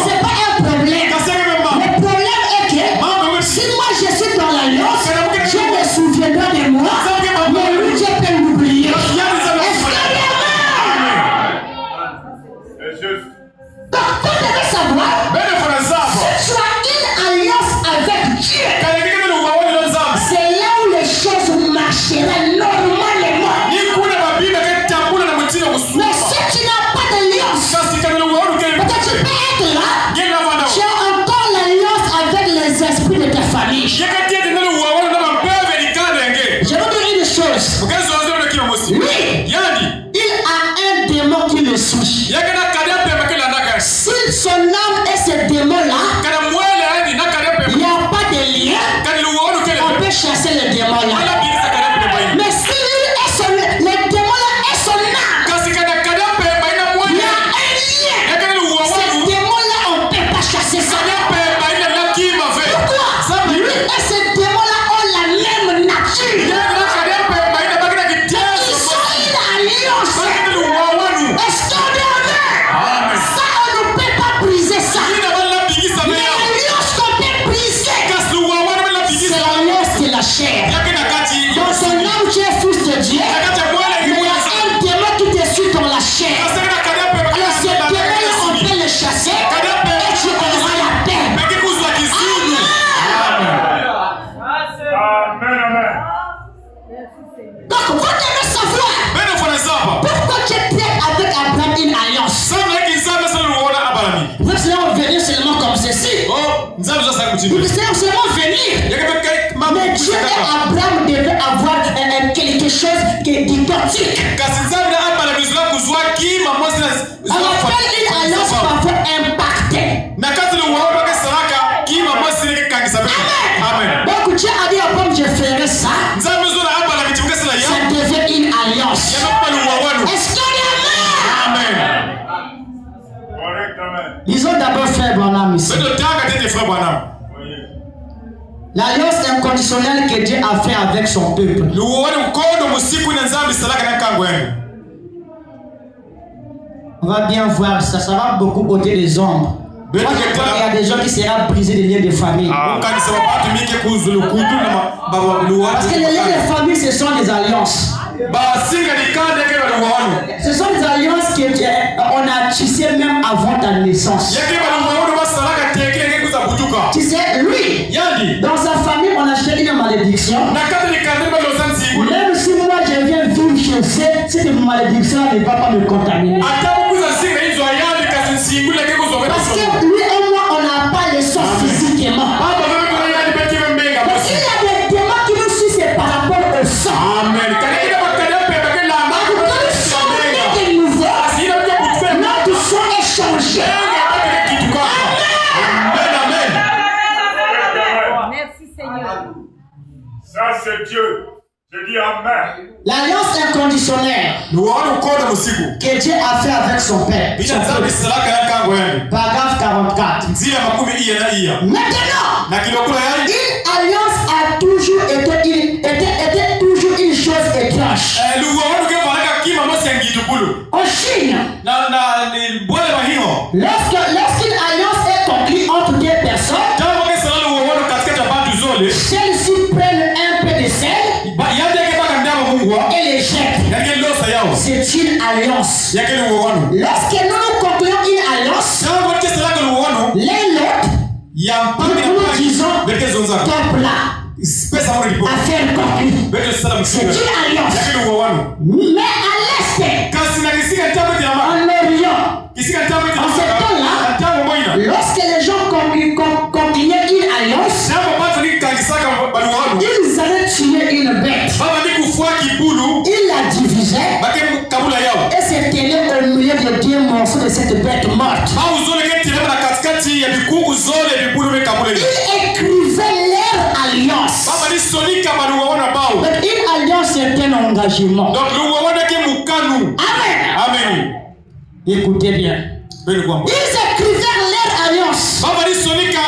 n'est pas un problème. Le problème est que si moi je suis dans l'alliance, je me souviendrai de moi. Mais lui, je peux l'oublier. Est-ce que donc, vous devez savoir, si tu as une alliance avec Dieu, c'est là où les choses marcheront normalement. Mais si tu n'as pas d'alliance, peut-être tu peux être là. Tu as encore l'alliance avec les esprits de ta famille. Je veux dire une chose. Lui, il a un démon qui le suit. Si son âme est ce démon-là, il n'y a pas de lien. On peut chasser le démon-là. Mais si lui est son, le démon-là est son âme, il y a un lien. Ce démon-là, on ne peut pas chasser ça. Pourquoi? Lui et ce démon-là ont la même nature. Ils sont une alliance. Est-ce qu'on est honnête? Ça, on ne peut pas briser ça. L'alliance qu'on peut briser, c'est l'alliance de la chair. Dans son âme, tu es fils de Dieu. Mais il y a un démon qui te suit dans la chair. Alors ce démon-là, on peut le chasser et tu auras la paix. Donc vous devez savoir pourquoi tu es prêt avec Abraham une alliance. Vous allez venir seulement comme ceci. Vous allez seulement venir. Mais Dieu et Abraham devaient avoir quelque chose qui est identique. On appelle une alliance parfois impactée. Amen. Donc Dieu a dit à Abraham, je ferai ça. Ça devient une alliance. Est-ce qu'on est amen? Lisons d'abord frère Branham ici. L'alliance inconditionnelle que Dieu a fait avec son peuple. On va bien voir ça, ça va beaucoup ôter les ombres. Moi, je crois qu'il y a des gens qui seront brisés des liens de famille. Parce que les liens de famille, ce sont des alliances. Ce sont des alliances qu'on a tissées même avant ta naissance. Tu sais, lui, dans sa famille, on a acheté une malédiction. Même si moi je viens vivre chez cette malédiction ne va pas me contaminer. Parce que lui et moi, on n'a pas les sorts physiquement. Mais il y a des démons qui nous suivent, c'est par rapport au sang. Amen. Quand nous sommes nés de nouveau, notre sang est changé. Merci Seigneur. Ça c'est Dieu. Je dis Amen. L'alliance inconditionnelle Luwaona ukoda musiku. que Dieu a fait avec son Père. Ina nzambi salaka ya kango yani. Paragraphe 44. Nzia makumi iya na iya. Maintenant, Na kilokula yani. une alliance a toujours était toujours une chose étrange. Luwaona ke valaka kima mosi ya ngitubulu. En Chine, Ni bwele mahino. lorsqu'une alliance est conclue entre deux personnes, Jambo ke sala luwaona katika chapatu zole. celles-ci prennent un peu de sel Yande ke baka ndaba mungwa. et les jettent. Yake losa yao. C'est une alliance. Yake luwaona. Lorsque nous concluons une alliance, Jambo ke sala luwaona. l'un l'autre, Ya mpami na nous mpami. disons Beke zonza. top là, Pesa mwana lipo. affaire conclue. Beke sala C'est msunga. une alliance. Yake luwaona. Mais à l'est, Kasi na kisika jambo ke yama. en Orient, Kisika jambo ke En ce temps-là, jambo moina. lorsque les gens concluaient une alliance, Jambo pato ni kangisaka baluwaona. ils allaient tuer une bête. Baba ni kufua kibulu. Ils la divisaient Bake kabula yao. et se tenaient au milieu de deux morceaux de cette bête morte. Au zole ke tirema na katikati ya bikuku zole bibulu be kabula yao. Ils écrivaient leur alliance. Baba ni sonika baluwaona bao. Donc une alliance, c'est un engagement. Donc luwaona ke mukanu. Amen. Amen. Écoutez bien. Beli kwamba. Ils écrivaient leur alliance. Baba ni sonika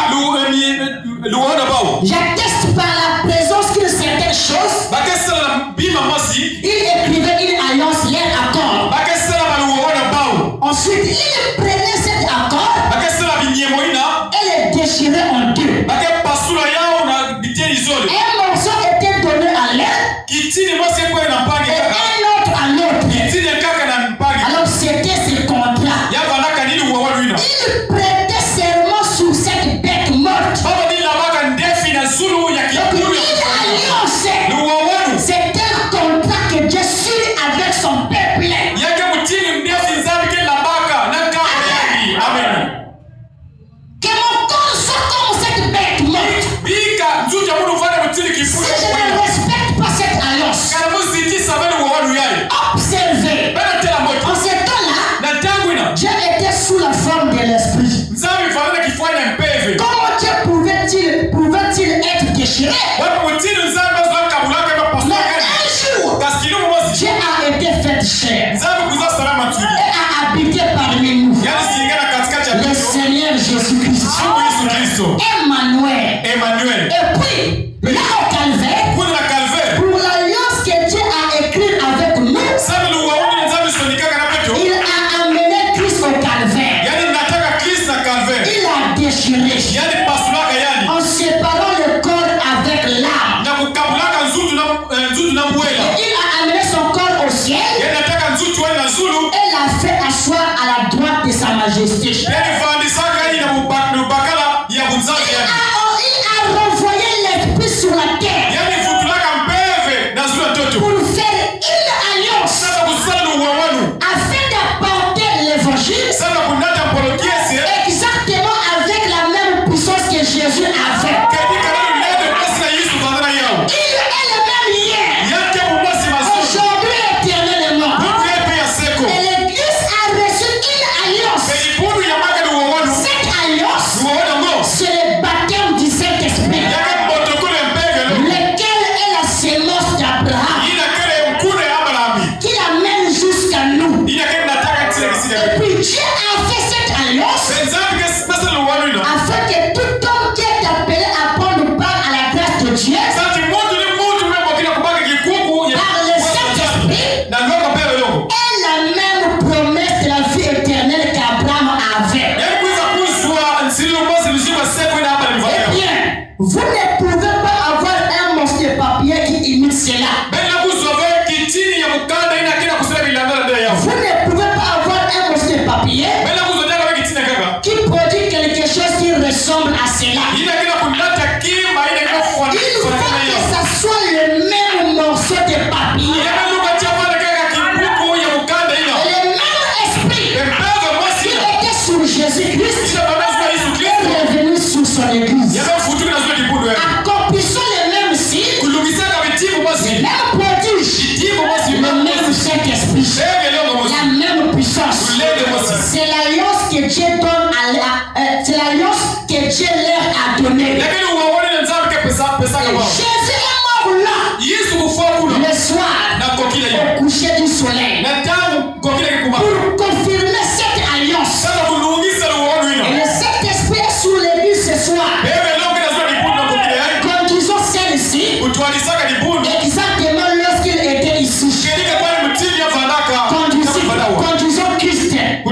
luwaona bao. J'atteste par la présence d'une certaine chose. Bakesala na bima masi. Ils écrivaient une alliance, leur accord. Bakesala baluwaona bao. Ensuite, ils prenaient cet accord Bakesala binyemoina. et les déchiraient en deux. Bake pasula yao na biteni zole. Un morceau était donné à l'un Kitini masi kwa na mpangi et kaka. un autre à l'autre. Kitini kaka na mpangi. Alors c'était ce contrat. Yaba naka nini luwaona wina. Ils prêtaient serment sur cette bête morte. Baba ni labaka ndefi na zulu ya Donc kibulu. une alliance, Luwaona. c'est un contrat que Dieu suit avec son peuple. Yake mutini ndefi nzambi ke labaka na kama yaki. Amen. Que mon corps soit comme cette bête morte. Bika nzuja munu fana mutini Si kifulu. je ne respecte pas cette alliance, Kana muziti sabani luwaona yai. observez. Bana tela moto. En ce temps-là, Na tangwina. Dieu était sous la forme de l'esprit. Nzambi fana kifanya mpeve. Comment Dieu pouvait-il être déchiré? Wapo mutini nzambi azwa kabulaka na Mais pasaka. un jour, Kaskinu mosi. Dieu a été fait chair Nzambi kuza salama et tuli. a habité parmi nous. Yani singana katikati ya Le Kristo. Seigneur Jésus-Christ, Mungu Yesu Kristo. Emmanuel. Emmanuel. Et puis, là au calvaire, Kuna na calvaire. pour l'alliance que Dieu a écrite avec nous, Sabi luwaona nzambi sonikaka na peto. il a amené Christ au calvaire. Yani nataka Kristo na calvaire. Il a déchiré Yani pasulaka yani. en séparant le corps avec l'âme. Na kukabulaka nzutu na mbwela. Il a amené son corps au ciel Yani nataka nzutu wali na zulu. et l'a fait asseoir à la droite de sa majesté. Yani fandisaka yani na mubakala ya bunzaki yani. Il a renvoyé l'esprit sur la terre Yani futulaka mpeve na zulu toto. pour faire une alliance Sasa kusala luwawanu. afin d'apporter l'évangile Sasa kunata mpolokiese. exactement avec la même puissance que Jésus avait. Katika nalo lede pasi na Yesu kandana yao. Il est le même hier, Yake mumasi mazuri. aujourd'hui et éternellement. Mungu yepe ya seko. Et l'Église a reçu une alliance. Kaipundu ya maka luwawanu. Cette alliance, Luwawanu ngo. c'est le baptême du Saint-Esprit, Yake protokole mpege lo. lequel est la sémence d'Abraham, Ina kele mkune ya Abrahami. qui l'amène jusqu'à nous. Ina kele nataka tsile kisika. Et puis Dieu a fait cette alliance Nzambi ke pesa luwawanu ina. afin que tout homme qui est appelé à prendre part à la grâce de Dieu Sati mundu ni mundu mwe mwakina kubaka kikuku ya. par le Saint-Esprit Na ngoko pele longo. ait la même promesse de la vie éternelle qu'Abraham avait. Yake kuiza kuswa nsiliyo mwasi mzima seko ina hapa Eh nifanya. bien, vous ne pouvez pas avoir un morceau de papier qui imite cela. Bena kuswa ve kitini ya mukanda ina kina kusema bilangana ndele yao. Vous ne pouvez pas avoir un morceau de papier Bena kuswa nyaka ve kitini kaka. qui produit quelque chose qui ressemble à cela. Ina kina kunata kima ina kina fuani. Il faut que ça soit le même morceau de papier Yake luka chapa na kaka kibuku ya mukanda ina. et le même esprit Mpega mwasi qui ina. était sur Jésus-Christ Ina banazo Yesu est Kristo. revenu sur son église. Yake futu na zwe kibudu ya. Accomplissant les mêmes signes, Kulungisaka vitibu mwasi. les mêmes prodiges, Vitibu mwasi. le même Saint-Esprit, Bege longo mwasi. la même puissance. Ulege mwasi. C'est l'alliance que Dieu donne c'est l'alliance que Dieu leur a donnée. Lakini uwaone na nzambi ke pesa kama. Jésus est mort là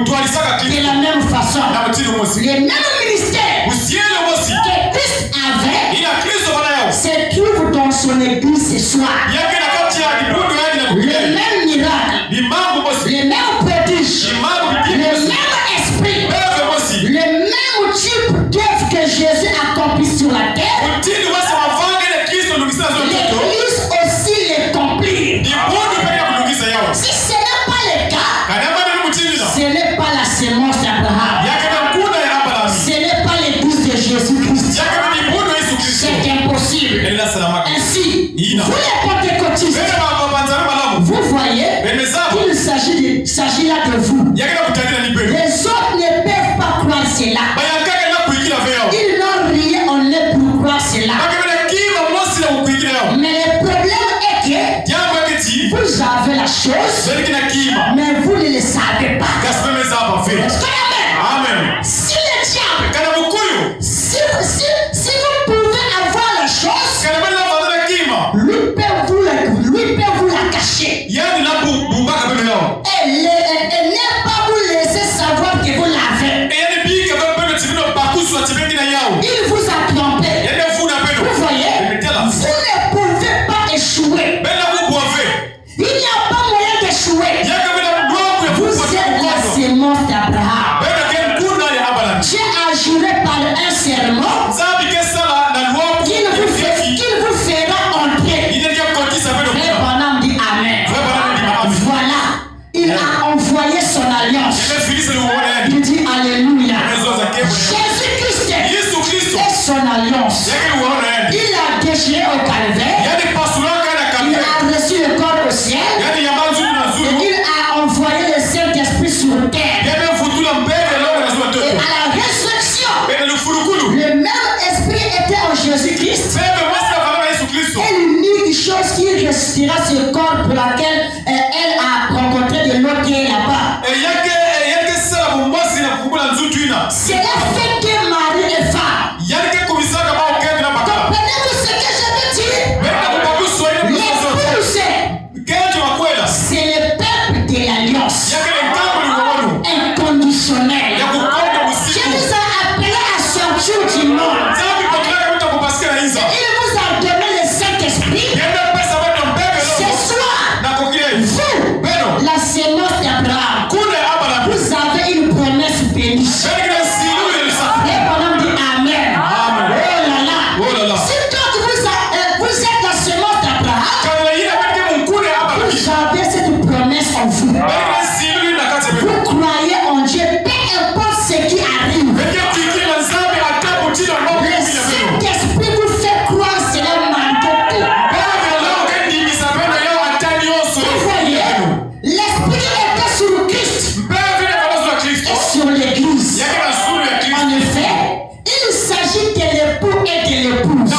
De la même façon, les mêmes ministères que Christ avait se trouvent dans son église ce soir. Le même miracle, les mêmes prodiges, le même esprit, le même type d'œuvre que Jésus accomplit sur la terre, l'église aussi l'accomplit. Si ce n'est pas le cas, ce n'est pas la sémence d'Abraham. Ce n'est pas l'église de Jésus-Christ. C'est impossible. Ainsi, vous les pentecôtistes, vous voyez qu'il s'agit là de vous. Les autres ne peuvent pas croire cela. Ils n'ont rien en eux pour croire cela. Mais le problème est que vous avez la chose, mais vous ne le savez pas. Amen. Si le diable, si vous pouvez avoir la chose, lui peut vous la cacher. Et ne pas vous laisser savoir que vous l'avez. Il vous a trompé. Vous voyez, vous ne pouvez pas échouer. Il n'y a pas moyen d'échouer. Vous êtes la sémence d'Abraham. Dieu a juré par un serment qu'il vous fera entrer. Frère Branham dit Amen. Voilà, il a envoyé son alliance. Il dit Alléluia. Jésus-Christ est son alliance. Il a déchiré au calvaire. Il a reçu le corps au ciel. Et il a envoyé le Saint-Esprit sur terre. Et à la résurrection, le même esprit était en Jésus-Christ. Et l'unique chose qui ressuscitera ce corps pour laquelle elle a rencontré de l'eau qui est là-bas. C'est la fête que Marie est femme. Comprenez-vous ce que je veux dire? L'épouse, c'est le peuple de l'alliance. Inconditionnel. Dieu nous a appelés à sortir du monde. Il vous a donné le Saint-Esprit. Ce soir, vous, la sémence d'Abraham, vous avez une promesse bénie. Et pendant dit Amen. Oh là là. Si donc vous êtes la sémence d'Abraham, vous avez cette promesse en vous. Vous croyez en Dieu, peu importe ce qui arrive. Le Saint-Esprit vous fait croire cela malgré tout. Vous voyez, l'Esprit était sur Christ et sur l'Église. En effet, il s'agit de l'époux et de l'épouse.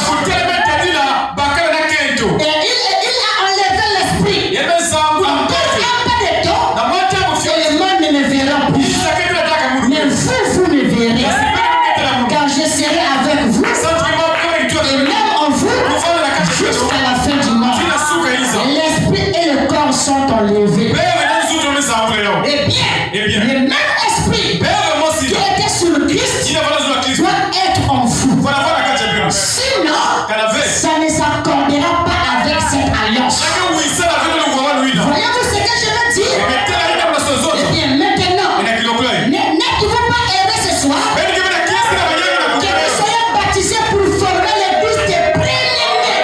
Et il a enlevé l'Esprit. Encore un peu de temps, et le monde ne me verra plus. Mais vous me verrez. Car je serai avec vous. Et même en vous, jusqu'à la fin du monde. L'Esprit et le corps sont enlevés. Eh bien, le même Esprit qui était sur le Christ doit être en vous. Sinon, ça ne s'accordera pas avec cette alliance. Voyez-vous ce que je veux dire? Eh bien, maintenant, n'êtes-vous pas errés ce soir? Que vous soyez baptisés pour former l'église des premiers-nés.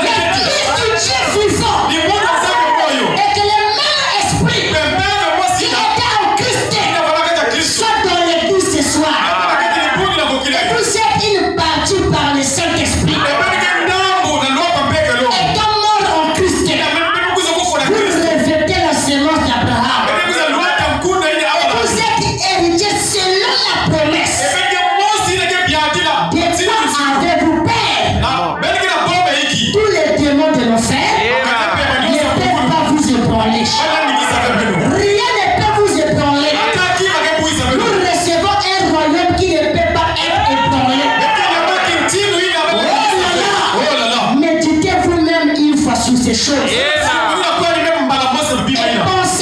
L'église du Dieu vivant. Et que le même esprit qui était en Christ soit dans l'église ce soir. Et vous êtes une partie par le Saint-Esprit. Étant mort en Christ, vous revêtez la sémence d'Abraham. Vous êtes héritiers selon la promesse. De quoi avez-vous peur? Tous les démons de l'enfer ne peuvent pas vous ébranler. Rien ne peut vous ébranler. Nous recevons un royaume qui ne peut pas être ébranlé. Oh là là. Méditez vous-même une fois sur ces choses. Et pensez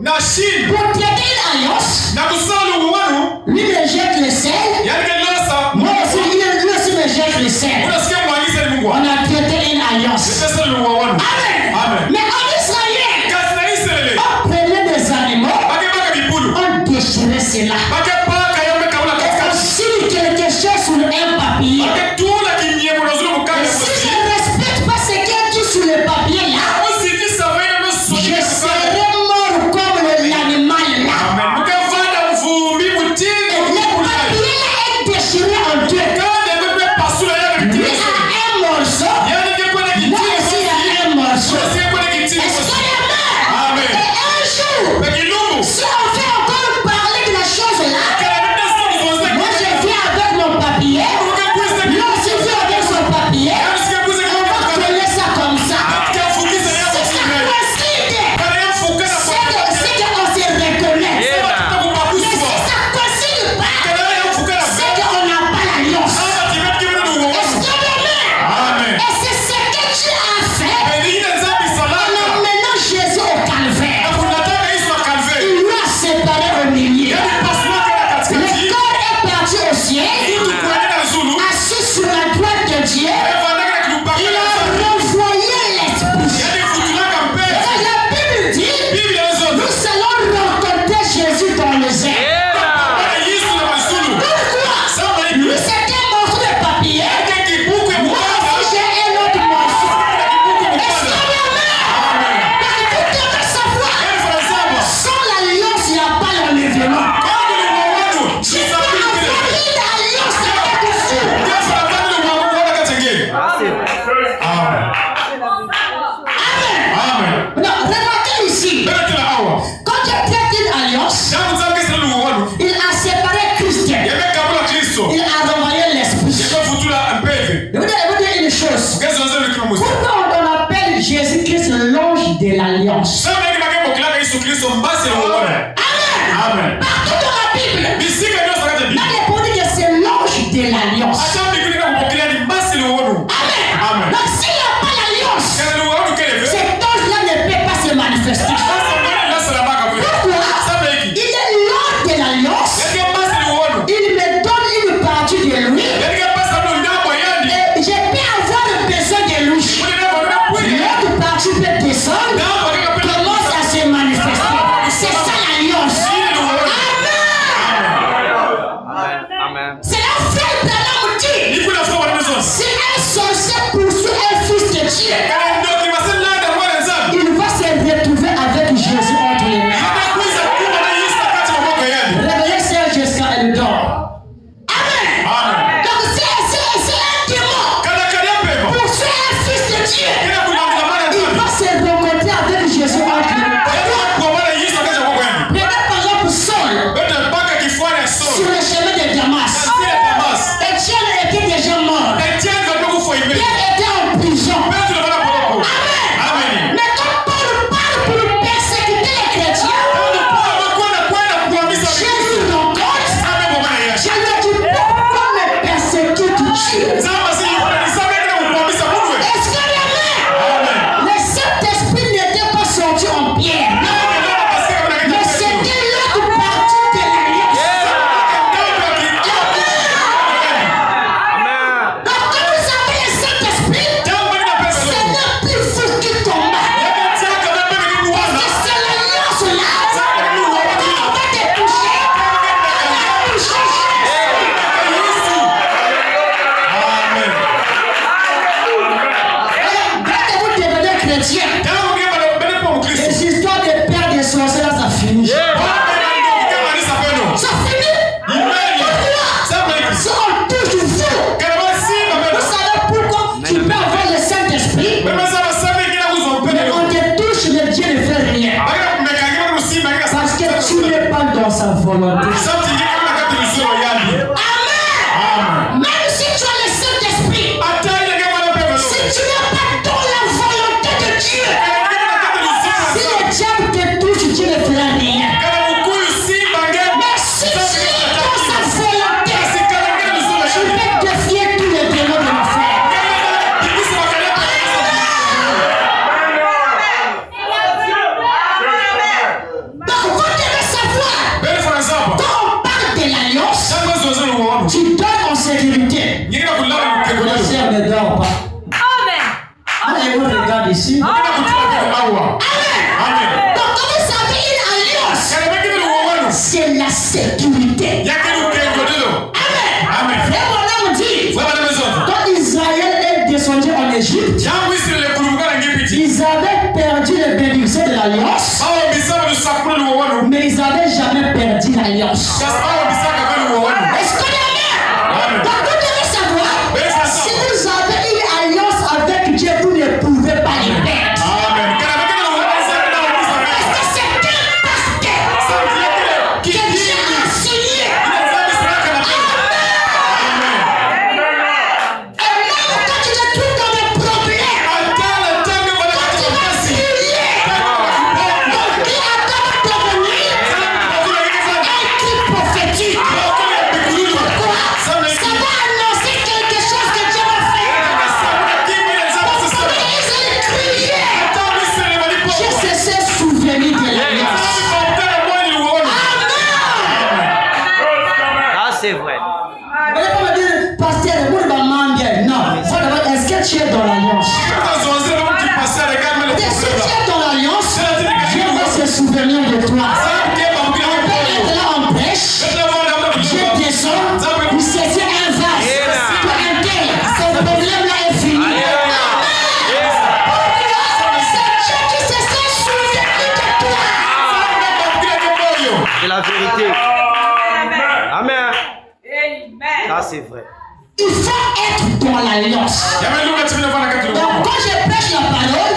na shindi pour traiter une alliance, na kusala uwanu lui me jette le sel. yani kelosa Moi aussi, lui aussi me jette le sel. unasikia mwangiza ni Mungu On a traité une alliance. sasa ni uwanu Amen. amen Mais en Israël, kasi na Israeli on prenait des animaux, bakebaka bibulu on déchirait cela. bakepaka yombe kabula On katikati signe quelque chose sur un papier. baketula kinyemo na zulu Et mukanga si je ne respecte pas ce qui est dit sur le papier là, usiti sawaina no je sudi serai mort comme l'animal là. amen mukavanda mvumbi mutini Le papier là est déchiré en deux. kandi mbebe pasula ya Lui bitini a un morceau, yani ngekona moi kitini aussi il a un morceau. usike kona kitini Est-ce qu'on est mort? amen Et un jour, bakilungu si on fait encore parler de la chose là, kana benda sidi zonze moi je viens avec mon papier, ukakuza lui aussi vient avec son papier, usike kuza on va kama coller ça comme ça. kafukiza Si yako ça kimele coïncide, kana yamfukana kwa c'est qu'on se reconnaît. Mais si kubakuswa ça ne coïncide pas, kana yamfukana c'est qu'on n'a pas l'alliance. ama tibeti kimele Est-ce uwo qu'on est mort? amen Et c'est ce que Dieu a fait benine nzambi en salaka emmenant Jésus au calvaire. na kunataka Yesu akalve Il lui a séparé au milieu. yani pasua kana Le katikati corps est parti au ciel, mtu kuenda na zulu assis sur la droite de Dieu. evandaka na kilupaka Il a renvoyé l'esprit. yani futulaka mpesa Et la Bible dit, biblia zote nous allons rencontrer Jésus dans les airs. Bwana Yesu na mazulu Pourquoi? sasa Lui, hivi c'était un morceau de papier. yake kibuku ya Moi mukanda aussi, j'ai un autre morceau. kibuku ya Est-ce mukanda qu'on est mort? amen Parce que tu devrais savoir, yani farasaba sans l'alliance, il n'y a pas l'enlèvement. kama ni mwawangu Je peux avoir une alliance avec vous. Yesu anataka ni mwawangu kwa katengeni amen Amen. amen Non, remarquez ici, bete la hawa quand tu traites une alliance, jamu zangu sasa ni mwawangu il a séparé Christ. yamekabula Kristo Il a renvoyé l'esprit. yakafutula mpeve Je vous dire une chose. kezo nzelo kimuzi Pourquoi on appelle Jésus-Christ l'ange de l'alliance? sasa hivi makembo kilaka Yesu Kristo mbasi ya mwawangu Amen. amen Partout dans la Bible, bisika ndio sakata dans bibi les produits que c'est l'ange de l'alliance. acha mbinguni kama kupokea ni mbasi ya mwawangu Amen. Amen. Donc s'il n'y a pas l'alliance, kana ni mwawangu keleve cet ange-là ne peut pas se manifester. sasa mbona nasa la baka vile Pourquoi? sasa hiki Il est l'ange de l'alliance. yake mbasi ya mwawangu Il me donne une partie de lui. yake mbasi ndio ndabo yandi Et je peux avoir besoin de lui. mwenye ndabo ndio kweli L'autre partie peut descendre, ndabo akapenda commence à se manifester. C'est ça l'alliance. Amen. C'est là où frère Branham dit, niko na fua wanazo si un sorcier poursuit un fils de Dieu, kana ndio kimasela ndio mwana nzambi il va se retrouver avec Jésus entre les mains. hata kuiza kuwa na Yesu kati ya mambo yandi Réveillez Sœur Jessica et le dort. Amen. amen Donc c'est un démon kana kana pema poursuit un fils de Dieu. kila kunyanga mwana Il nzambi va se rencontrer avec Jésus entre les mains. yeye kwa mwana Yesu kati ya mambo yandi Prenez par exemple Saul bete mpaka kifuani ya sur Saul le chemin de Damas. asile Damas Étienne était déjà mort. Etienne va ndio kufa ibe Pierre était en prison. bete ndio bana poko Amen. amen Mais quand Paul parle pour persécuter les chrétiens, kwenda kuamisa Jésus rencontre. sabe kwa mwana yake Je lui dis, pourquoi me persécutes-tu? zama si ni sabe kana kuamisa Mungu Est-ce que la amen le Saint-Esprit n'était pas sorti en pierre? Non. Mais c'était l'autre partie de l'alliance. Donc quand vous avez le Saint-Esprit, ce n'est plus vous qui combattez. Mais c'est l'alliance là. Quand on va te toucher, on va toucher Jésus. Alors, dès que vous devenez chrétien, les histoires de père des sorciers là, ça finit. Ça finit. Pourquoi? Si on touche vous, vous savez pourquoi tu peux avoir le Saint-Esprit, mais on te touche, le Dieu ne fait rien. Parce que tu n'es pas dans sa volonté. Amen. Même si tu as le Saint-Esprit, si tu n'es pas dans la volonté de Dieu, si le diable te touche, tu ne feras rien. Mais si tu es dans sa volonté, tu peux défier tous les démons de l'enfer. Donc perdu les bénédictions de l'alliance, mais ils n'avaient jamais perdu l'alliance. Est-ce qu'on est bien? Donc vous devez savoir, si vous avez une alliance avec Dieu, vous ne pouvez pas les perdre. Parce que c'est un pasteur que Dieu a signé. C'est vrai. Vous n'allez pas me dire, pasteur, non. Est-ce que tu es dans l'alliance? Si tu es dans l'alliance, Dieu va se souvenir de toi. On peut être là en prêche, Dieu descend, vous saisissez un vase, pour un tel, ce problème-là est fini. C'est Dieu qui se souvient de toi. C'est la vérité. Amen. Ça, c'est vrai. Il faut être dans l'alliance. Donc, quand je prêche la parole,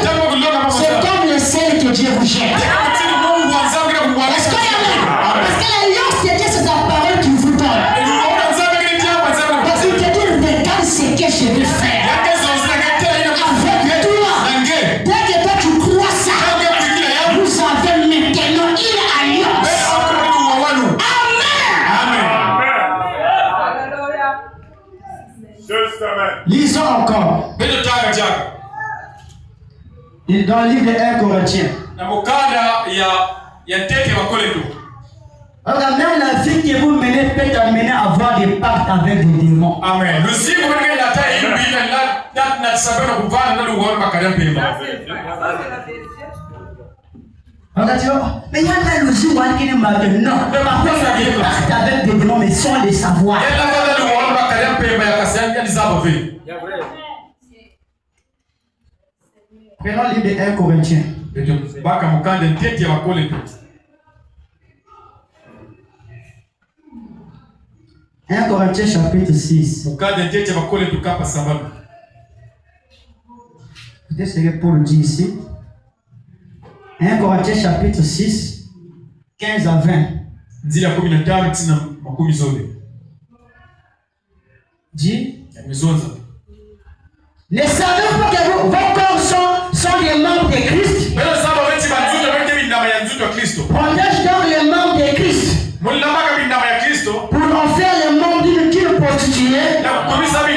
c'est comme le sel que Dieu vous jette. Est-ce qu'il y a? Parce que l'alliance, c'est Dieu, c'est sa parole qui vous donne. Parce qu'il te dit, regarde ce que je vais faire. Avec toi, dès que toi tu crois ça, vous avez maintenant une alliance. Lisons encore. Dans le livre de 1 Corinthiens. Alors, même la vie que vous menez peut t'amener à avoir des pactes avec des démons. Amen. Alors, tu vois, mais il y a là le jour où il est malade. Non, parfois il y a des pactes avec des démons, mais sans les savoir. Prenons le livre de 1 Corinthiens. 1 Corinthiens chapitre 6. Peut-être ce que Paul dit ici. 1 Corinthiens chapitre 6, 15 à 20. Dit. Ne savez-vous pas que vos corps sont les membres de Christ? Protège donc les membres de Christ. Pour en faire les membres d'une prostituée. Donc, nous avons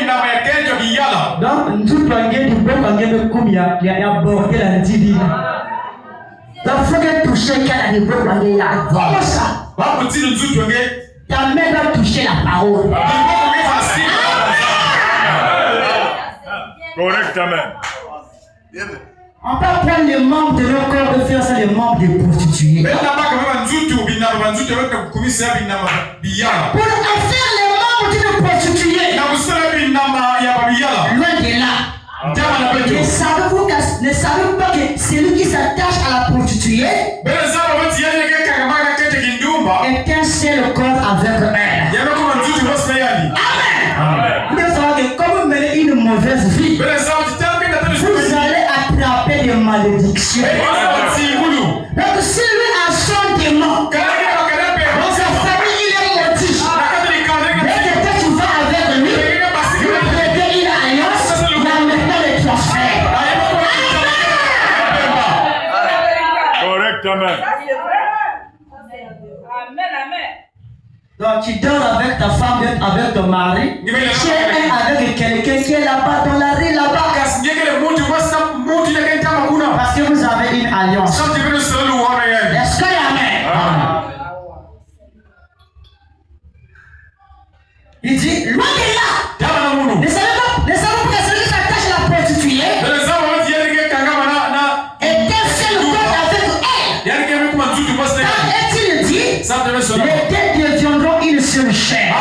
du bon comme il y a abordé la dîme. Donc, il faut que toucher qu'elle a des beaux il y a. Comment ça? Ta main doit toucher la parole. Correctement. On peut prendre les membres de nos corps et faire ça les membres des prostituées. Pour en faire les membres d'une prostituée. Loin de là. Ne savez-vous pas que celui qui s'attache à la prostituée est un seul corps avec elle. Amen. Vous devez savoir que comme vous menez une mauvaise vie, vous allez attraper des malédictions. Donc si lui a son démon, dans sa famille il est maudit. Dès que toi tu vas avec lui, vous prenez une alliance, il a maintenant les transferts. Correctement. Donc tu dors avec ta femme, avec ton mari, tu es avec quelqu'un qui est là-bas dans la rue là-bas. Parce que vous avez une alliance. Est-ce qu'il y a amen? Il dit, loin de là. Ne savez pas que celui qui s'attache à la prostituée est un seul corps avec elle. Quand est-il dit, les deux deviendront une seule chair.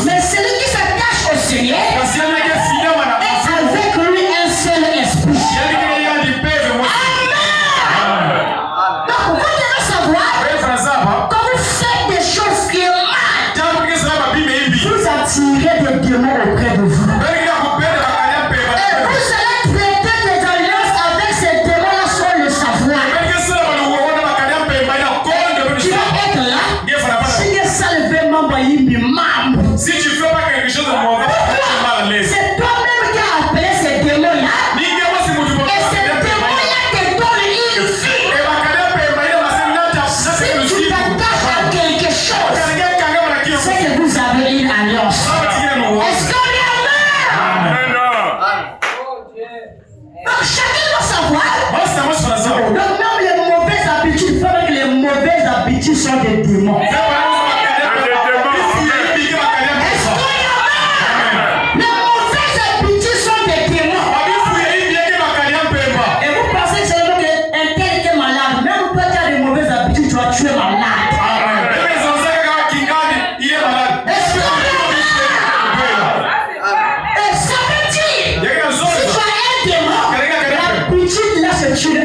Mais celui qui s'attache au Seigneur est avec lui un seul esprit. sont des démons.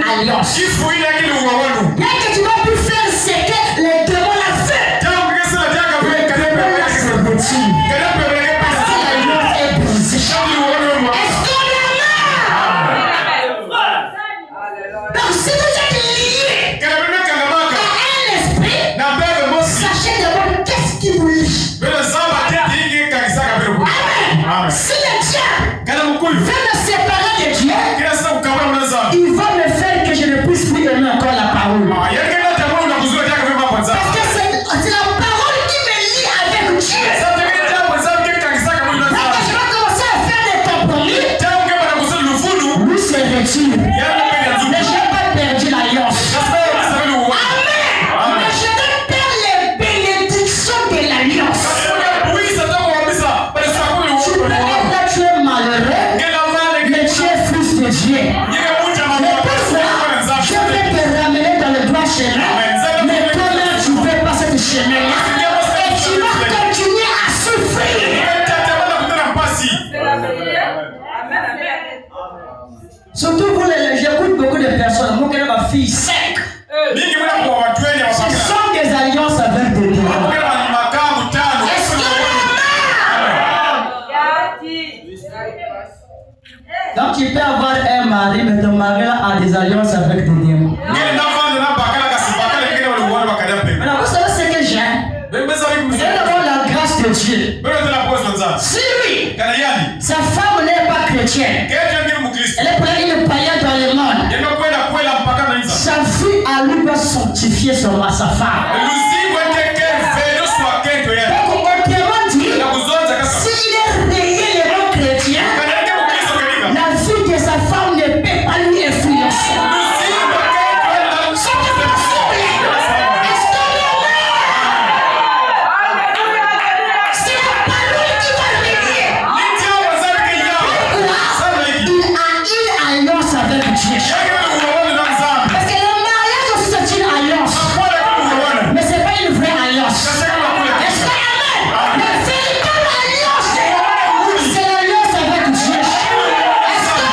Alliance. Dès que tu vas plus faire ce que les démons l'ont fait. Les démons l'ont fait petit. Parce que l'alliance est brisée. Est-ce qu'on est là? Donc si vous êtes liés à un esprit, sachez d'abord qu'est-ce qui vous lie. Amen. Si le diable veut me séparer de Dieu, il va me faire que je ne puisse plus aimer encore la parole. Parce que c'est la parole qui me lie avec Dieu. Quand je vais commencer à faire des compromis, lui se retire. Mais je n'ai pas perdu l'alliance. Amen. Mais je vais perdre les bénédictions de l'alliance. Tu peux être là, tu es malheureux, mais tu es fils de Dieu. Je vais te ramener dans le droit chemin, mais toi-même tu ne fais pas cette chemin-là et tu vas continuer à souffrir. Surtout pour les j'écoute beaucoup de personnes, moi qui ai ma fille sec. Ce sont des alliances avec des démons. Est-ce que donc tu peux avoir un mari, mais ton mari a des alliances avec des démons. Alors vous savez ce que j'aime? C'est d'avoir la grâce de Dieu. Si lui, sa femme n'est pas chrétienne, elle est pour une païenne dans le monde, sa fille à lui doit sanctifier sa femme. Donc autrement dit, s'il est réellement chrétien, la fille de sa femme ne peut pas lui influencer. Parce que le mariage aussi c'est une alliance. Mais c'est pas une vraie alliance. Est-ce que amen? La véritable alliance, c'est l'alliance avec Dieu. Est-ce que